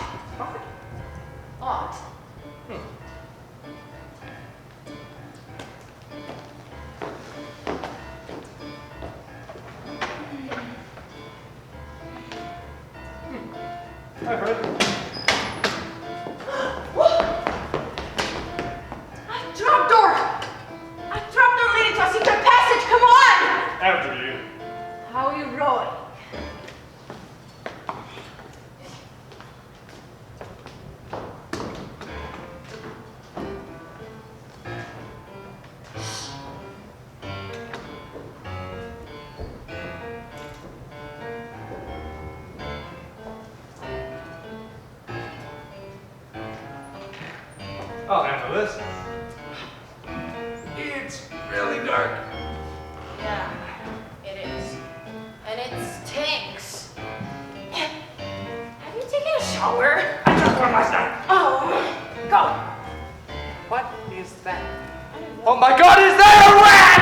I've heard it. A trapdoor leading to a secret passage, come on! After you. How heroic. I'll handle this. It's really dark. Yeah, it is. And it stinks. Have you taken a shower? I took one last night. Oh, go. What is that? Oh my God, is that a rat?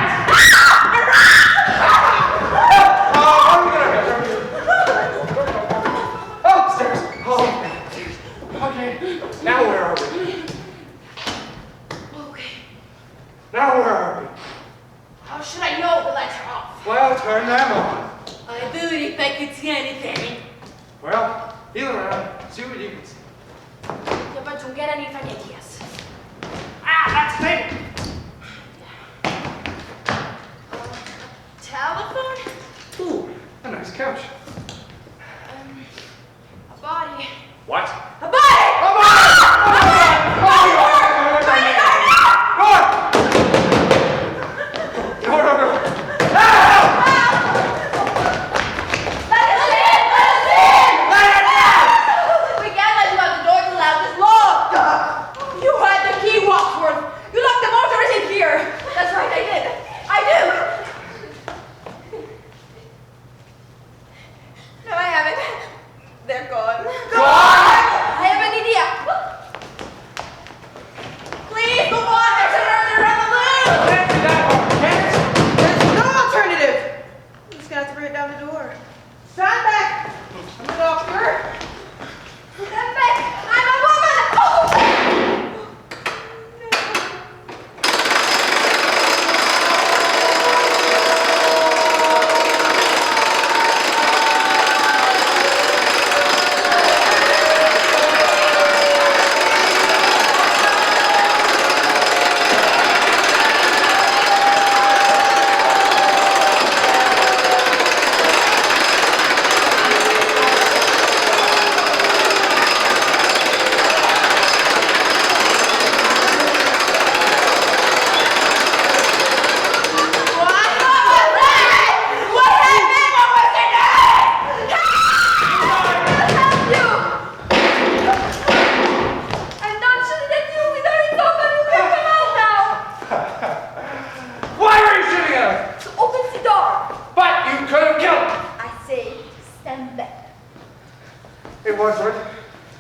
Upstairs. Oh, okay. Now where are we? Okay. Now where are we? How should I know the lights are off? Well, turn them on. I do it if I could see anything. Well, feel around, see what you can see. Yeah, but don't get any funny ideas. Ah, that's a table. Telephone? Ooh, a nice couch. A body. What? A body! A body!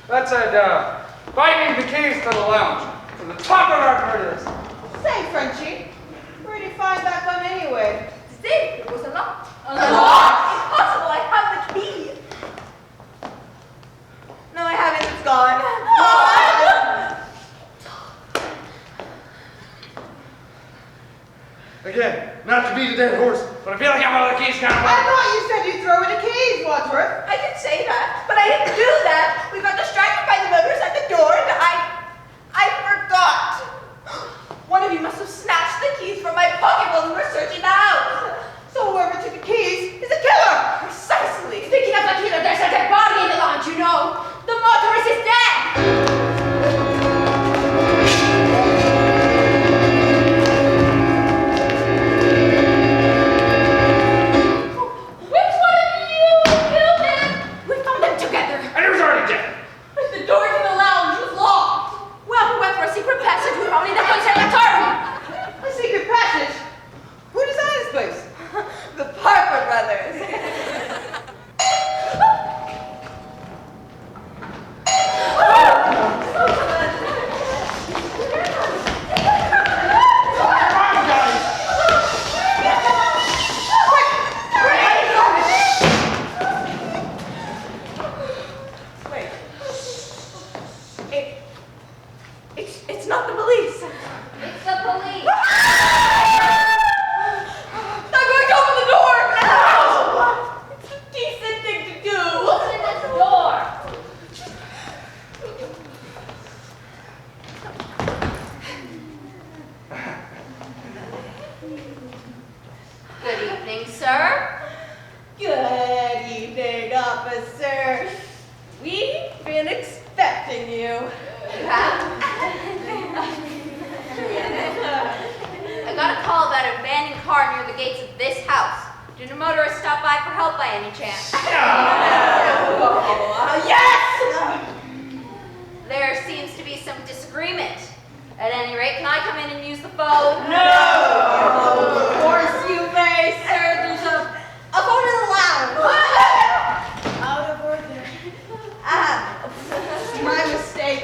That said, find me the keys to the lounge. To the top of our party. Say, Frenchie, where did you find that gun anyway? See, it was a lock. A lock? Impossible, I have the key. No, I haven't, it's gone. Again, not to beat a dead horse, but I feel like I'm out of the keys kind of. I thought you said you'd throw in the keys, Wadsworth. I did say that, but I didn't do that. We got distracted by the motors at the door and I forgot. It's the police. I'm going to open the door! No! It's a decent thing to do! Open this door. Good evening, sir. Good evening, officer. We've been expecting you. You have? I got a call about an abandoned car near the gates of this house. Did a motorist stop by for help by any chance? Yes! There seems to be some disagreement. At any rate, can I come in and use the phone? Of course you may, sir. There's a phone in the lounge. Out of order. My mistake.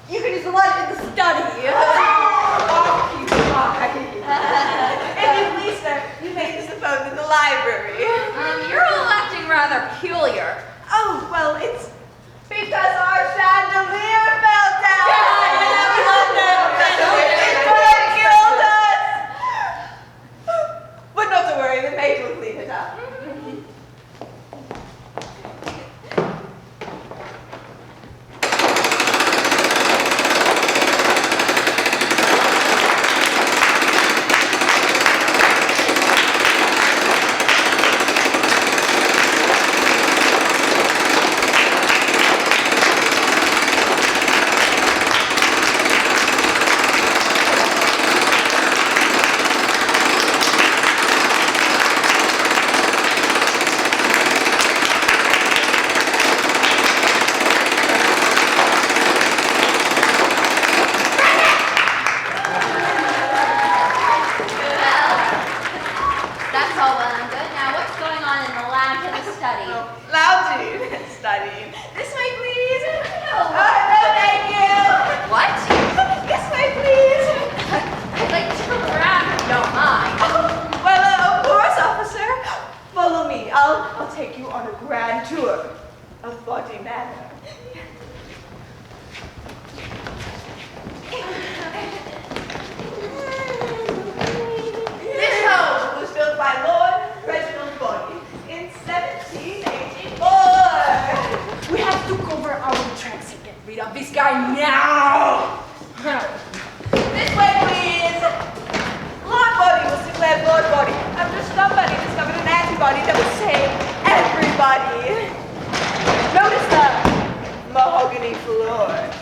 You can use the light in the study. If you please, sir, you may use the phone in the library. You're all acting rather peculiar. Oh, well, it's because our chandelier fell down. It could killed us. But not to worry, the maid will clean it up. That's all well and good. Now, what's going on in the lounge and the study? Lounging and studying. This way, please. No. No, thank you. What? This way, please. I'd like to turn around if you don't mind. Well, of course, officer. Follow me. I'll take you on a grand tour of Body Manor. This house was built by Lord Reginald Body in 1784. We have to cover our tracks and get rid of this guy now. This way, please. Lord Body was declared Lord Body after somebody discovered an antibody that would save everybody. Notice the mahogany floors.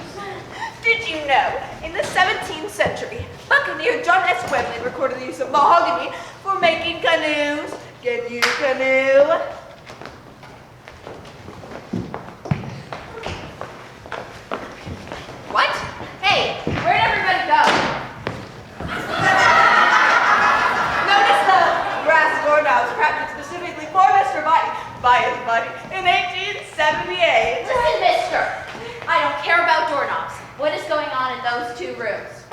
Did you know, in the 17th century, Buccaneer John S. Webley recorded the use of mahogany for making canoes? Can you canoe? What? Hey, where'd everybody go? Notice the brass doorknobs crafted specifically for Mr. Body by his buddy in 1878. Listen, mister. I don't care about doorknobs. What is going on in those two rooms?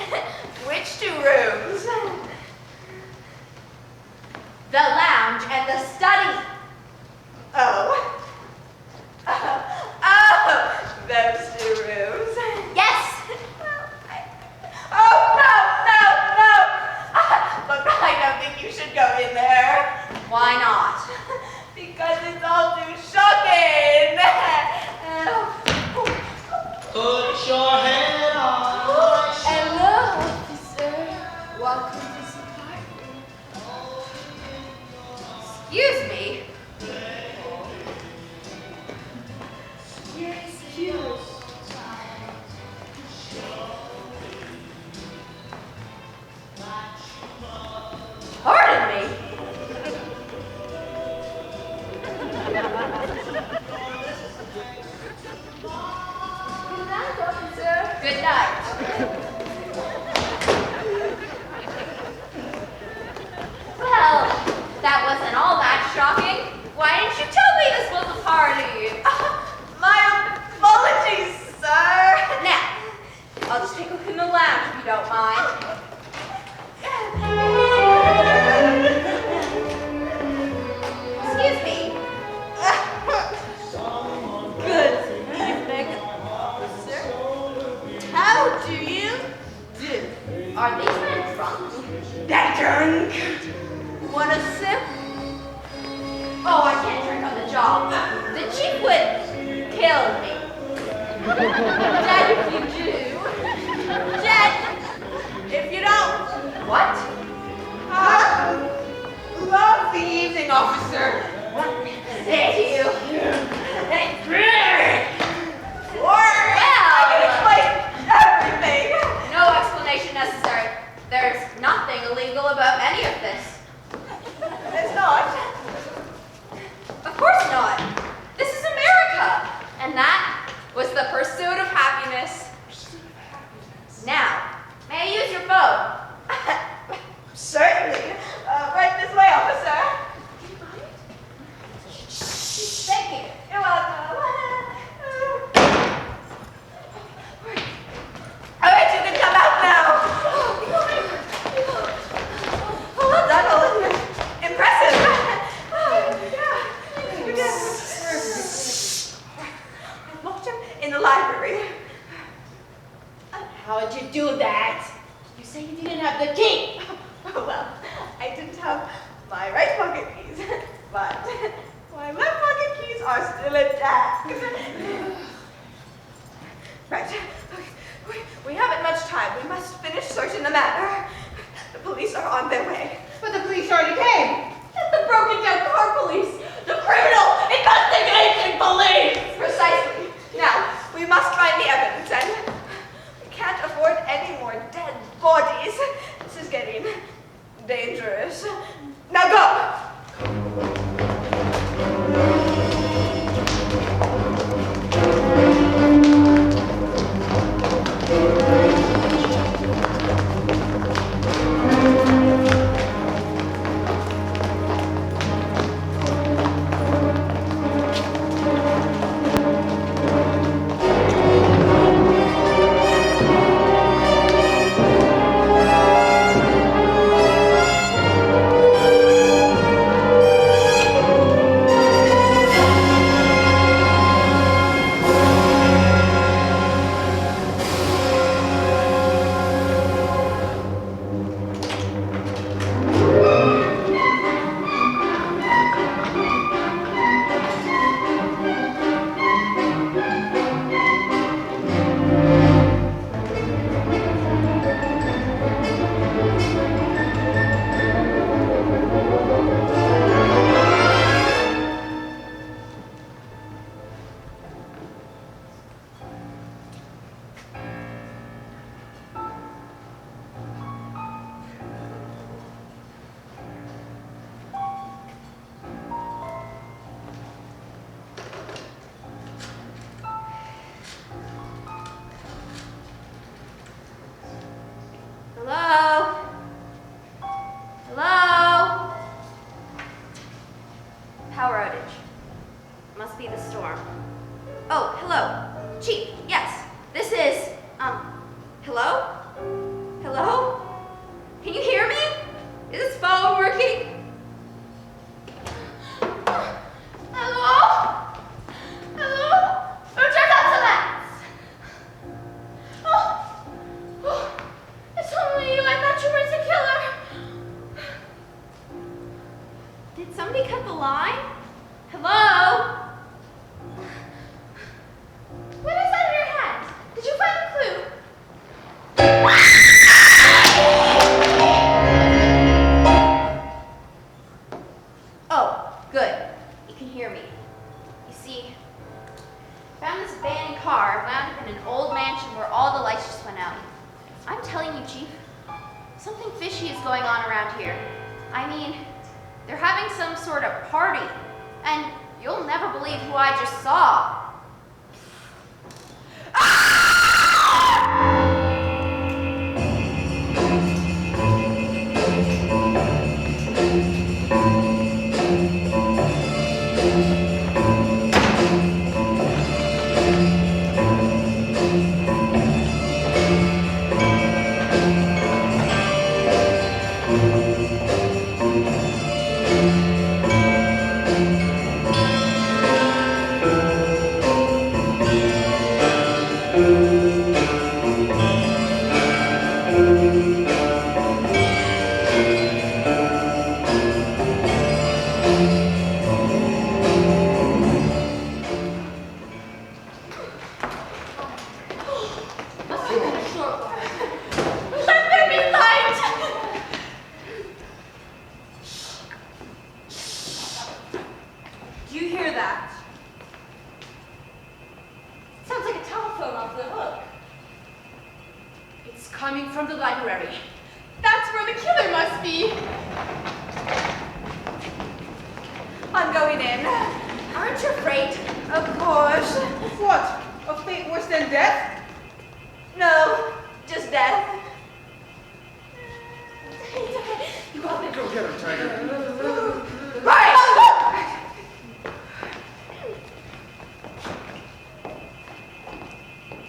Which two rooms? The lounge and the study. Oh, those two rooms. Yes. Oh, no. But I don't think you should go in there. Why not? Because it's all too shocking. Put your head on. Hello, officer. Welcome to this apartment. Excuse me. You're excused. Pardon me. Good night, officer. Good night. Well, that wasn't all that shocking. Why didn't you tell me this was a party? My apologies, sir. Now, I'll just take a look in the lounge if you don't mind. Excuse me. Good evening, officer. How do you do? Are these men drunk? They're drunk. Want a sip? Oh, I can't drink on the job. The chief would kill me. Jed, if you do. Jed, if you don't. What? Lovely evening, officer. What say you? Or I can explain everything. No explanation necessary. There's nothing illegal about any of this. It's not. Of course not. This is America. And that was the pursuit of happiness. Now, may I use your phone? Certainly. Right this way, officer. Thank you. You're welcome. All right, you can come out now. Well done, Olin. Impressive. Yeah, you did. I locked him in the library. How did you do that? You say you didn't have the key. Well, I didn't have my right pocket keys, but my left pocket keys are still intact. Right. We haven't much time. We must finish searching the matter. The police are on their way. But the police already came. The broken down car police. The criminal investigation police. Precisely. Now, we must find the evidence, and we can't afford any more dead bodies. This is getting dangerous. Now go! library. That's where the killer must be. I'm going in. Aren't you afraid? Of course. Of what? A fate worse than death? No, just death. You got it. Go get her, Tiger. Right!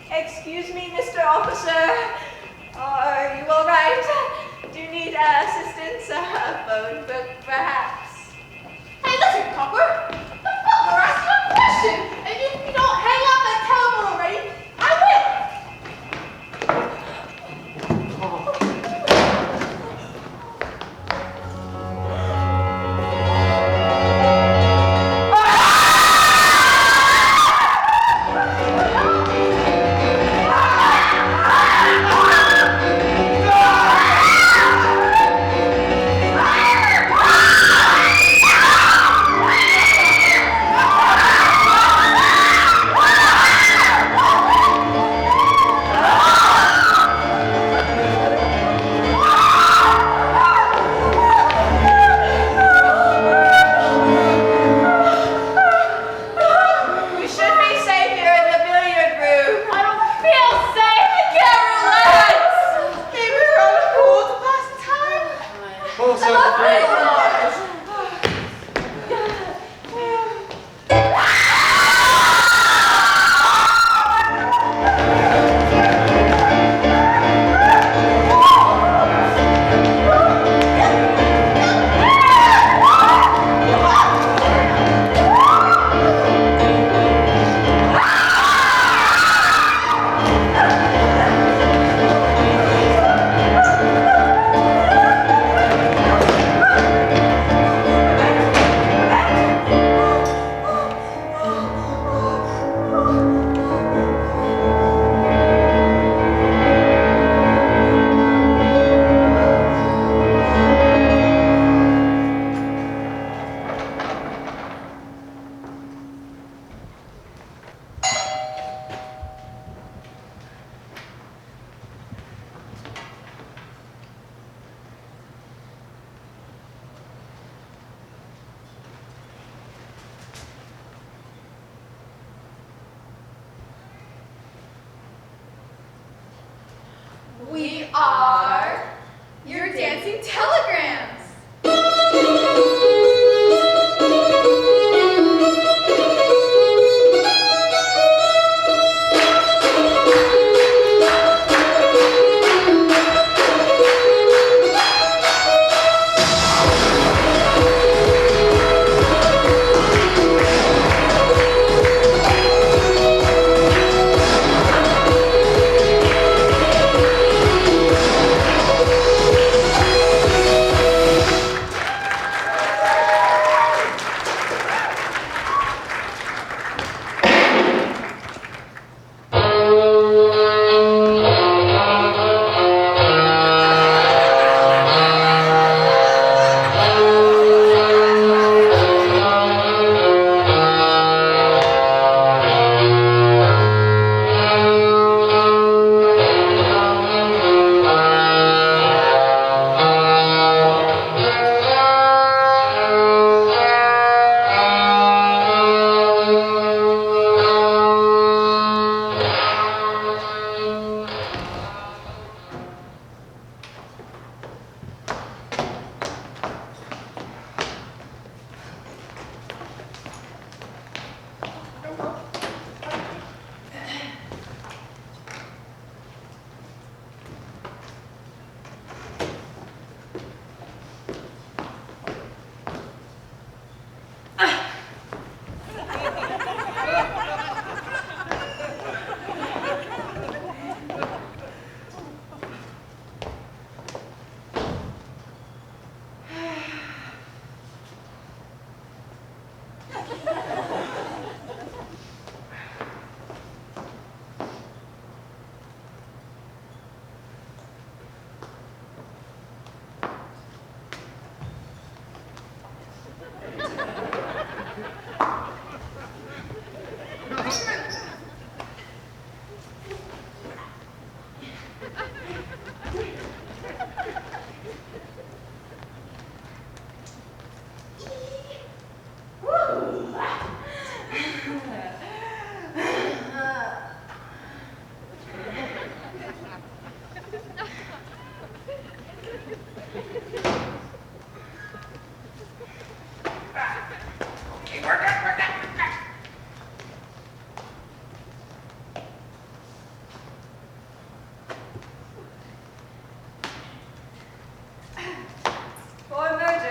Excuse me, Mr. Officer. Are you all right? Do you need assistance? A phone book, perhaps? Hey, listen, copper. The butler asked you a question, and if you don't hang up that telephone already, I will. We should be safe here in the billiard room. I don't feel safe. I can't relax. Maybe we're on the pool to pass the time. Full set of three. We are your dancing telegrams.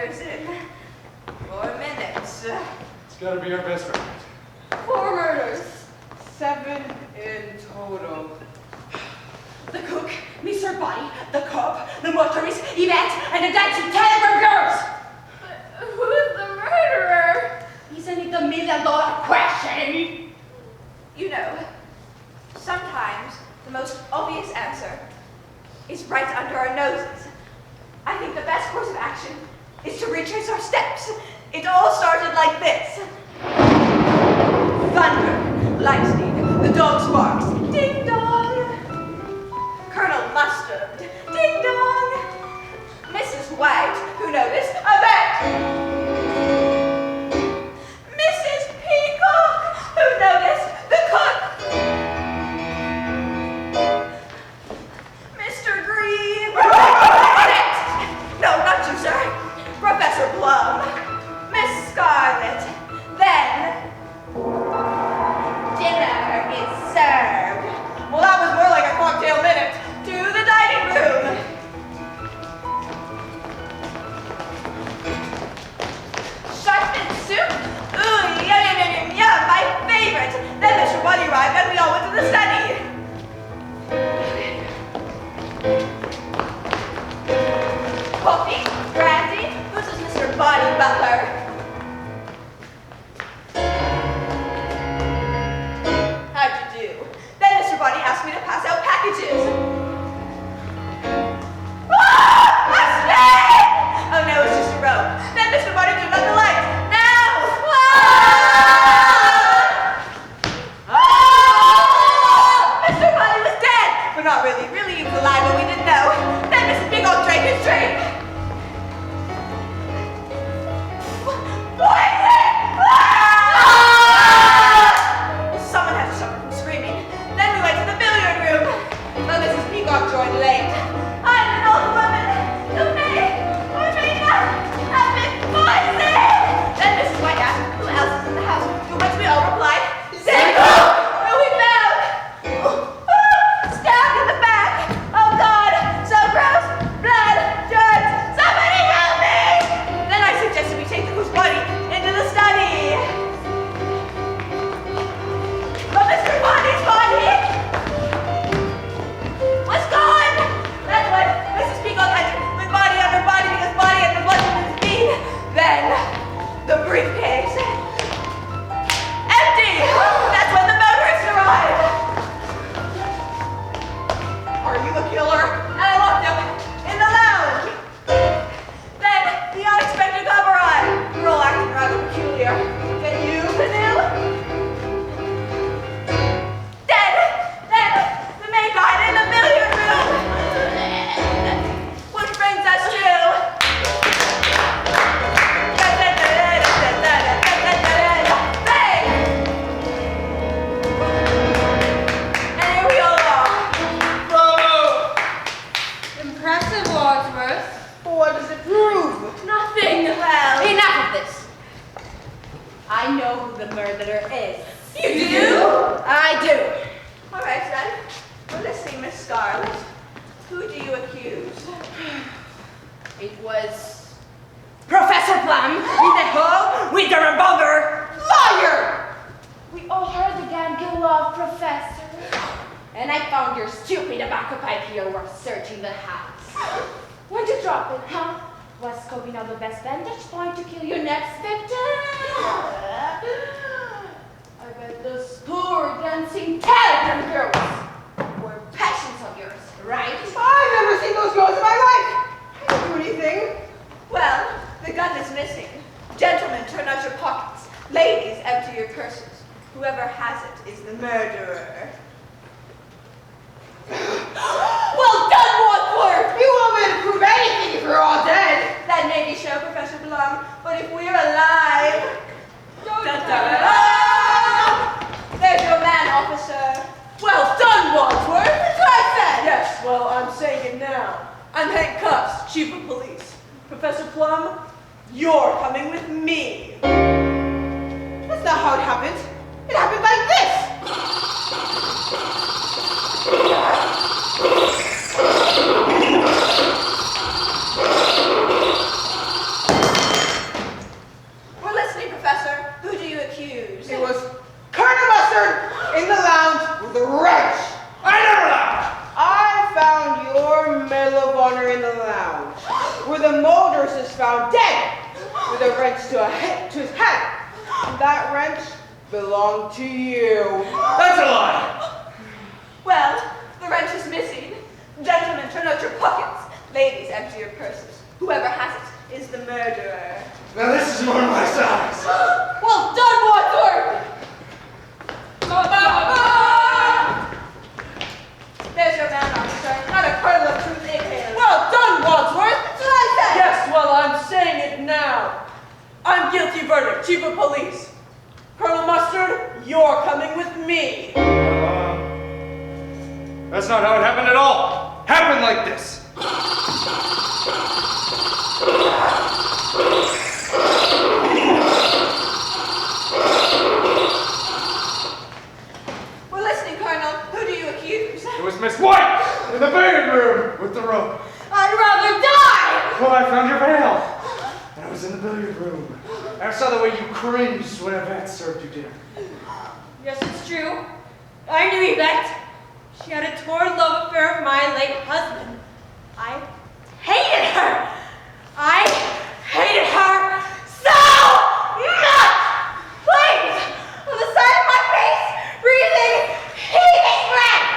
goes in. 4 minutes. It's gotta be our best friend. 4 murders. 7 in total. The cook, Mr. Body, the cop, the motorist, Yvette, and the dancing telephone girls! But who's the murderer? Isn't it the $1 million question? You know, sometimes the most obvious answer is right under our noses. I think the best course of action is to retrace our steps. It all started like this. Thunder, lightning, the dog's barks, ding dong. Colonel Mustard, ding dong. Mrs. White, who noticed, Yvette. Mrs. Peacock, who noticed, the cook. Mr. Green. No, not you, sir. Professor Plum. Miss Scarlet. Then, dinner is served. Well, that was more like a cocktail minute. To the dining room. Sharpened soup? Ooh, yum, yum, yum, yum, yum, my favorite. Then Mr. Buddy arrived and we all went to the study. Coffee, brandy, this is Mr. Body Butler. How'd you do? Then Mr. Body asked me to pass out packages. Ah! A snake! Oh no, it's just a rope. Then Mr. Body turned on the light. Now! Ah! Ah! Mr. Body was dead! But not really. Really, he was alive, but we didn't know. Then Mrs. Big Old drank his drink. Poison! Ah! Someone had to suffer from screaming. Then we went to the billiard room. But Mrs. Peacock joined late. I'm an old woman. You may or may not have been poisoned. Then Mrs. White asked who else is in the house. To which we all replied, Zeko! Who we found. Stabbed in the back. Oh God, so gross. Blood, germs. Somebody help me! Then I suggested we take the cook's body into the study. But Mr. Body's body was gone! That's when Mrs. Peacock entered with body under body because body had been bludgeoned in his feet. Then, the briefcase. Empty! That's when the motorist arrived! Are you a killer? And I locked him in the lounge. Then, the unexpected cop arrived. We were all acting rather peculiar. Then you, Canoe? Then, the maid died in the billiard room. Which brings us to... Bang! And here we all are. Bravo! Impressive, Wadsworth. What does it prove? Nothing! Well, Enough of this! I know who the murderer is. you do? I do. All right, then. Well, let's see, Miss Scarlet. Who do you accuse? It was Professor Plum in the hall with the revolver. Liar! We all heard the gang go off, Professor. And I found your stupid tobacco pipe here while searching the house. When'd you drop it, huh? Was scoping out the best vantage point to kill your next victim? I bet those poor dancing telegram girls were passions of yours, right? I've never seen those girls in my life. I didn't do anything. Well, the gun is missing. Gentlemen, turn out your pockets. Ladies, empty your purses. Whoever has it is the murderer. Well done, Wadsworth! You won't be able to prove anything if you're all dead. That may be so, Professor Blum, but if we're alive... There's your man, officer. Well done, Wadsworth. That's what I said. Yes, well, I'm saying it now. I'm Hank Cuffs, Chief of Police. Professor Plum, you're coming with me. That's not how it happened. It happened like this. corner in the lounge, where the motorist is found dead with a wrench to his head. And that wrench belonged to you. That's a lie! Well, the wrench is missing. Gentlemen, turn out your pockets. Ladies, empty your purses. Whoever has it is the murderer. Now this is more my size. Well done, Wadsworth! There's your man, officer. Not a kernel of truth in him. Well done, Wadsworth! That's what I said! Yes, well, I'm saying it now. I'm guilty verdict, Chief of Police. Colonel Mustard, you're coming with me. That's not how it happened at all. Happened like this. We're listening, Colonel. Who do you accuse? It was Miss White in the billiard room with the rope. I'd rather die! Well, I found your veil. And I was in the billiard room. I saw the way you cringed when Yvette served you dinner. Yes, it's true. I knew Yvette. She had a torn love affair with my late husband. I hated her. I hated her so much. Flames on the side of my face, breathing, heaving breath.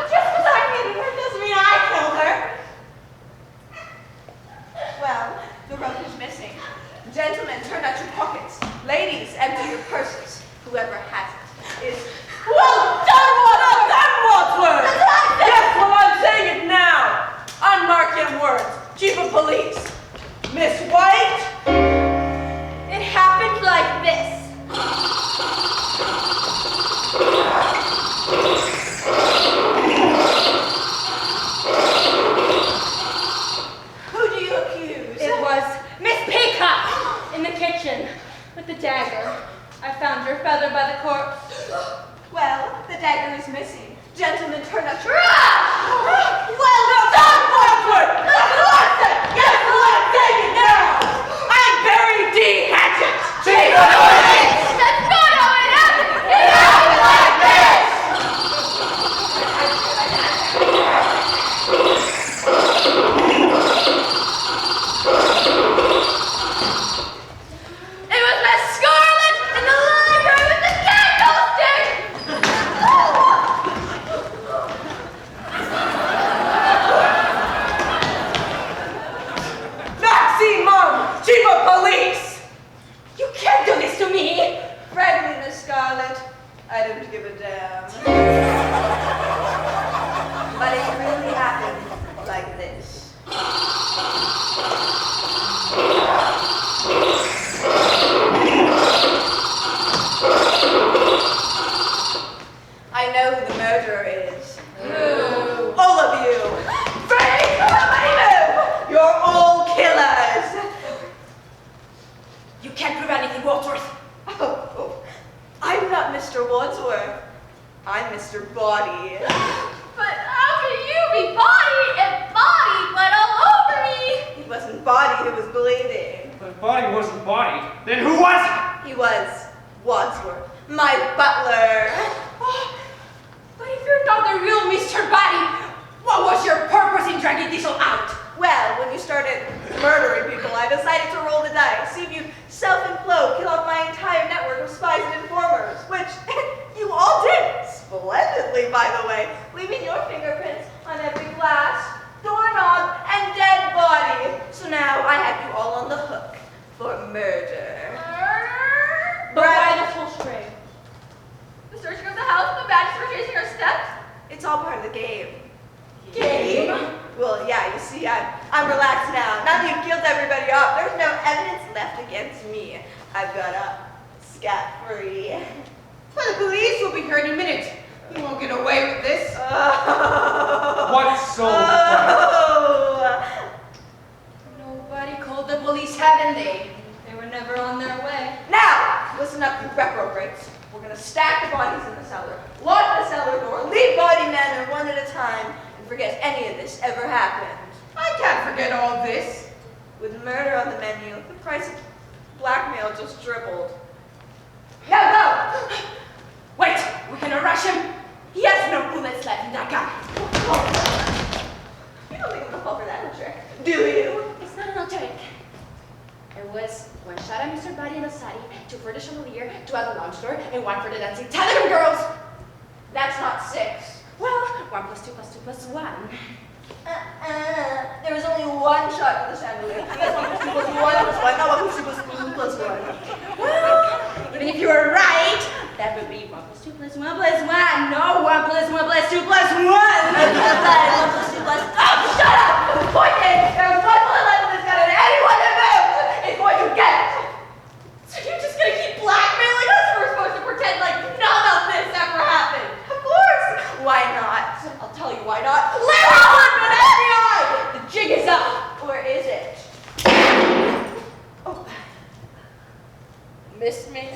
Just because I hated her doesn't mean I killed her. Well, the rope is missing. Gentlemen, turn out your pockets. Ladies, empty your purses. Whoever has it is... Well done, Wadsworth! Yes, well, I'm saying it now. I'm Mark M. Words, Chief of Police. Miss White? It happened like this. Who do you accuse? It was Miss Peacock in the kitchen with the dagger. I found her feathered by the corpse. Well, the dagger is missing. Gentlemen, turn out your... Well done, Wadsworth! Yes, well, I'm saying it now. I'm Barry D. Hatchet, Chief of Police! That's not how it happened! It happened like this! It was Miss Scarlet in the library with the candlestick! Maxine Mum, Chief of Police! You can't do this to me. Frankly, Miss Scarlet, I don't give a damn. But it really happened like this. I know who the murderer is. Who? All of you. Frank, nobody move! You're all killers. You can't prove anything, Wadsworth. Oh, I'm not Mr. Wadsworth. I'm Mr. Body. But how can you be body and body bled all over me? It wasn't Body who was bleeding. But Body wasn't Body. Then who was it? He was Wadsworth, my butler. But if you're not the real Mr. Body, what was your purpose in dragging this all out? Well, when you started murdering people, I decided to roll the dice, see if you self-implode, kill off my entire network of spies and informers, which you all did splendidly, by the way, leaving your fingerprints on every glass, doorknob, and dead body. So now I have you all on the hook for murder. But why the full string? The searching of the house, the badges for tracing our steps. It's all part of the game. Game? Well, yeah, you see, I'm relaxed now. Now that you've killed everybody off, there's no evidence left against me. I've got up scot-free. Well, the police will be here in a minute. You won't get away with this. What's so Nobody called the police, haven't they? They were never on their way. Now, listen up, you reprobates. We're gonna stack the bodies in the cellar, lock the cellar door, leave body men one at a time, and forget any of this ever happened. I can't forget all this. With murder on the menu, the price of blackmail just tripled. Now go! Wait, we're gonna rush him. He has no bullets left in that gun. I don't think I'm gonna fall for that old trick. Do you? It's not an old trick. There was one shot at Mr. Body in the study, two for the chandelier, two at the lounge door, and one for the dancing telegram girls. That's not 6. Well, 1 plus 2 plus 2 plus 1. There was only one shot for the chandelier. I guess 1 plus 2 plus 1 plus 1, not 1 plus 2 plus 2 plus 1. Well, even if you were right, that would be 1 plus 2 plus 1 plus 1. No, 1 plus 1 plus 2 plus 1. 1 plus 2 plus... Oh, shut up! The point is, there's one bullet left in this gun and anyone that moves is going to get it! So you're just gonna keep blackmailing us? We're supposed to pretend like none of this ever happened. Of course! Why not? I'll tell you why not. Lynn Howard, FBI! The jig is up. Or is it? Oh. Missed me?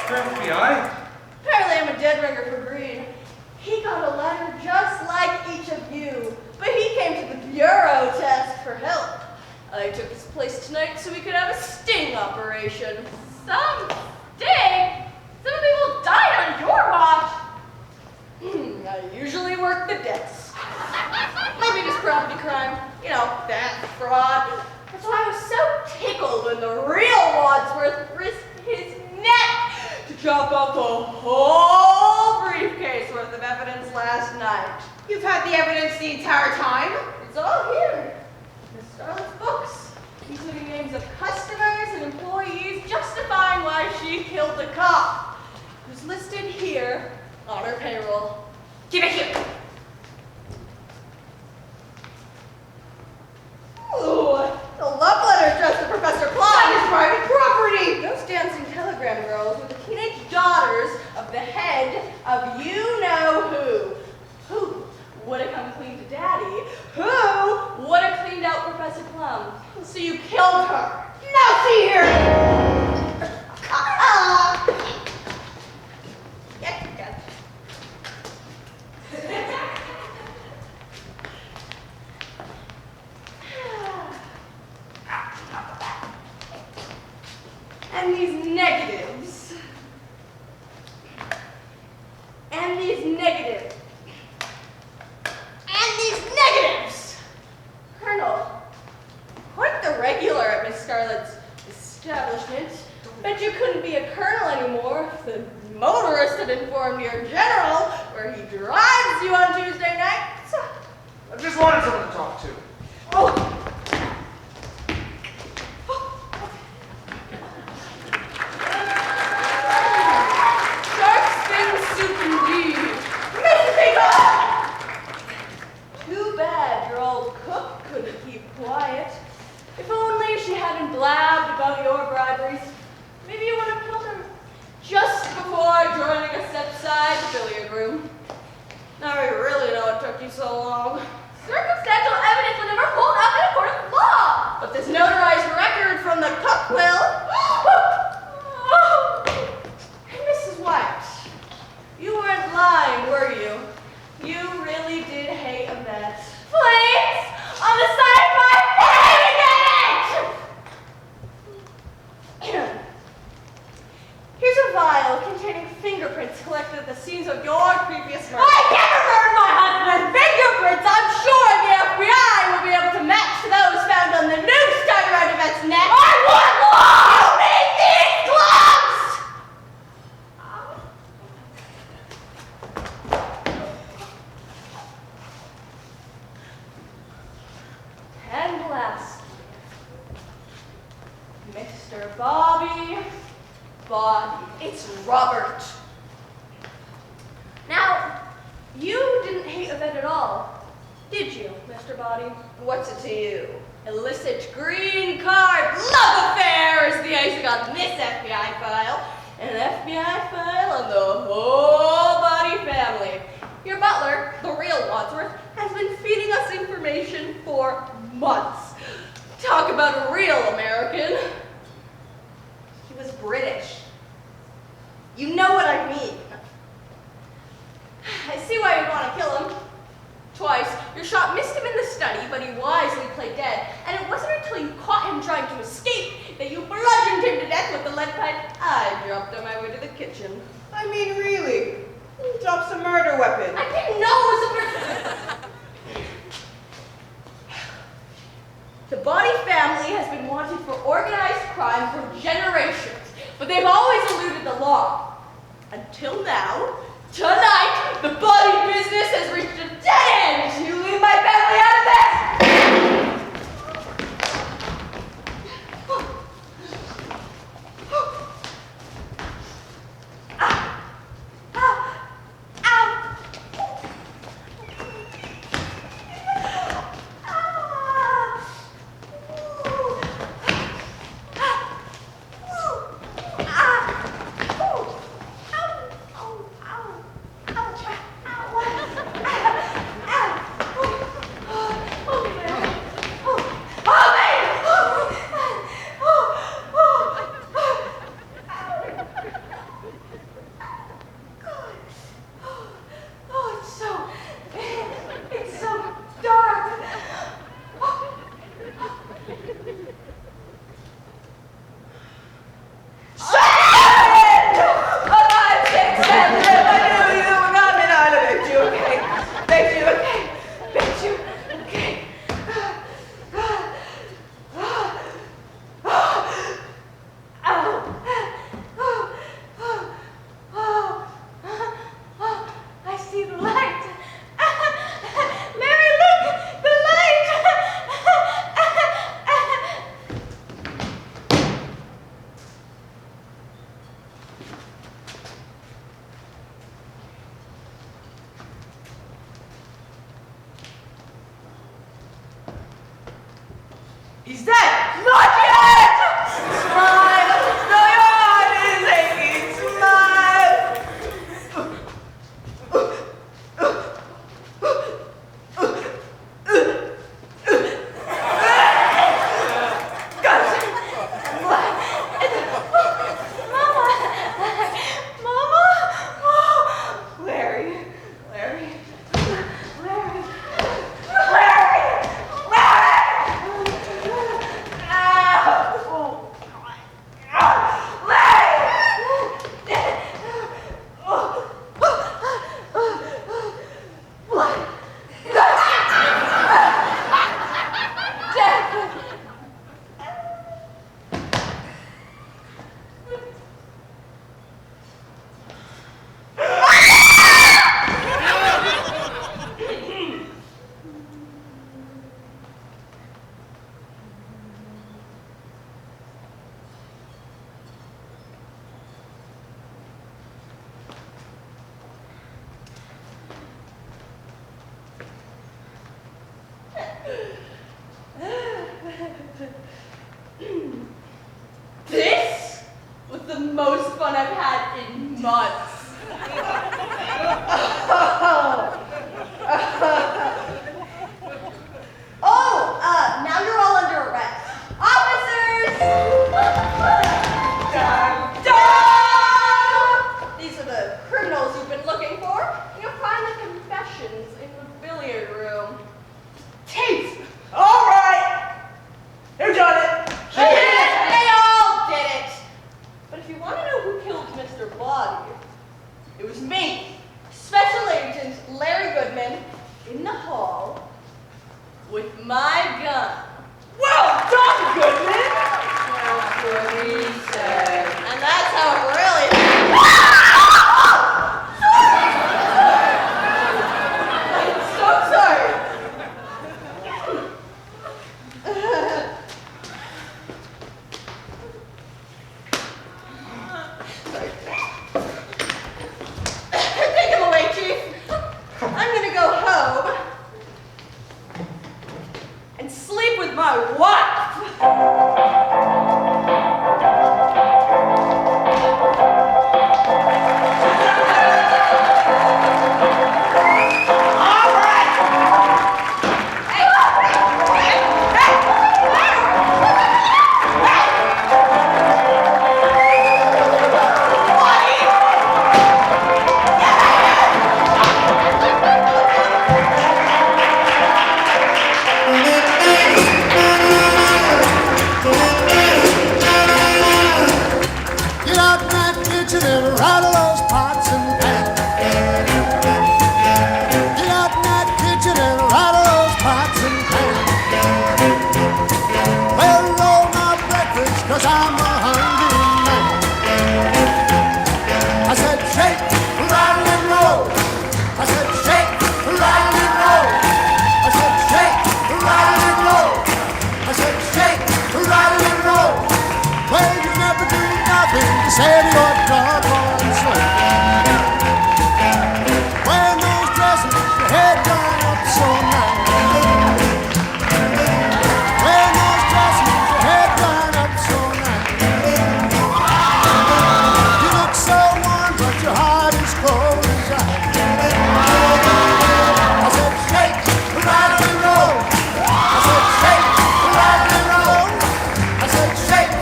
FBI? Apparently I'm a dead ringer for greed. He got a letter just like each of you, but he came to the bureau to ask for help. I took his place tonight so we could have a sting operation. Some sting? Some people died on your watch. I usually work the decks. My biggest property crime, you know, theft, fraud. That's why I was so tickled when the real Wadsworth risked his neck to chop up a whole briefcase worth of evidence last night. You've had the evidence the entire time? It's all here. In Starlet's books, including names of customers and employees justifying why she killed the cop, who's listed here on her payroll. Give it here. Ooh, the love letter addressed to Professor Plum. That is private property! Those dancing telegram girls were the teenage daughters of the head of you-know-who. Who would have come clean to Daddy? Who would have cleaned out Professor Plum? So you killed her. Now see here! And these negatives. And these negatives. And these negatives! Colonel, quite the regular at Miss Scarlett's establishment. Bet you couldn't be a colonel anymore if the motorist had informed your general where he drives you on Tuesday nights. I just wanted someone to talk to. Oh. Shark fin soup indeed. Mr. Peacock! Too bad your old cook couldn't keep quiet. If only she hadn't blabbed about your briberies. Maybe you would have killed her just before joining us outside the billiard room. Now I really know it took you so long. Circumstantial evidence will never hold up in a court of law. But this notarized record from the cook will. Hey, Mrs. White, you weren't lying, were you? You really did hate Yvette. Flames on the side of my head! Here's a vial containing fingerprints collected at the scenes of your previous murder. I never murdered my husband! Fingerprints! I'm sure the FBI will be able to match those found on the new starter around Yvette's neck. I want law! You need these gloves! And last, Mr. Bobby. It's Robert. Now, you didn't hate Yvette at all, did you, Mr. Body? What's it to you? Illicit green card love affair is the icing on this FBI file. An FBI file on the whole Body family. Your butler, the real Wadsworth, has been feeding us information for months. Talk about a real American. He was British. You know what I mean. I see why you'd want to kill him. Twice. Your shot missed him in the study, but he wisely played dead. And it wasn't until you caught him trying to escape that you bludgeoned him to death with the lead pipe I dropped on my way to the kitchen. I mean, really? Who drops a murder weapon? I didn't know it was a for organized crime for generations, but they've always eluded the law. Until now, tonight, the bloody business has reached a dead end. You leave my family out of this! He's dead! Not yet! Smile! No, your heart is aching. Smile! This was the most fun I've had in months. Now you're all under arrest. Officers! Dun, dun! These are the criminals you've been looking for. You'll find the confessions in the billiard room. Taste! All right! Who done it? They all did it. But if you want to know who killed Mr. Body, it was me, Special Agent Larry Goodman, in the hall with my gun. Well done, Goodman! That's what he said. And that's how it really I'm so sorry. Take him away, Chief. I'm gonna go home and sleep with my wife. save your doggone soul. Wearing those dresses, your head done up so nice. Wearing those dresses, your head done up so nice. You look so warm, but your heart is cold as ice. I said, shake, rattle and roll. I said, shake, rattle and roll. I said, shake,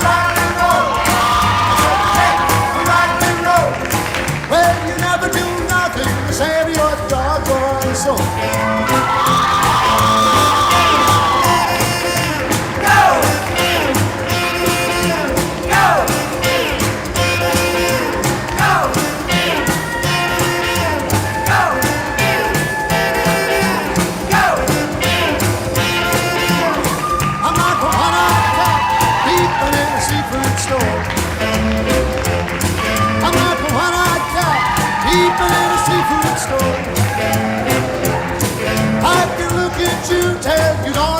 rattle and roll. I said, shake, rattle and roll. Well, you never do nothing to save your doggone soul. I'm like a one-eyed cat peeping in a seafood store. I'm like a one-eyed cat peeping in a seafood store. I can look at you, tell you don't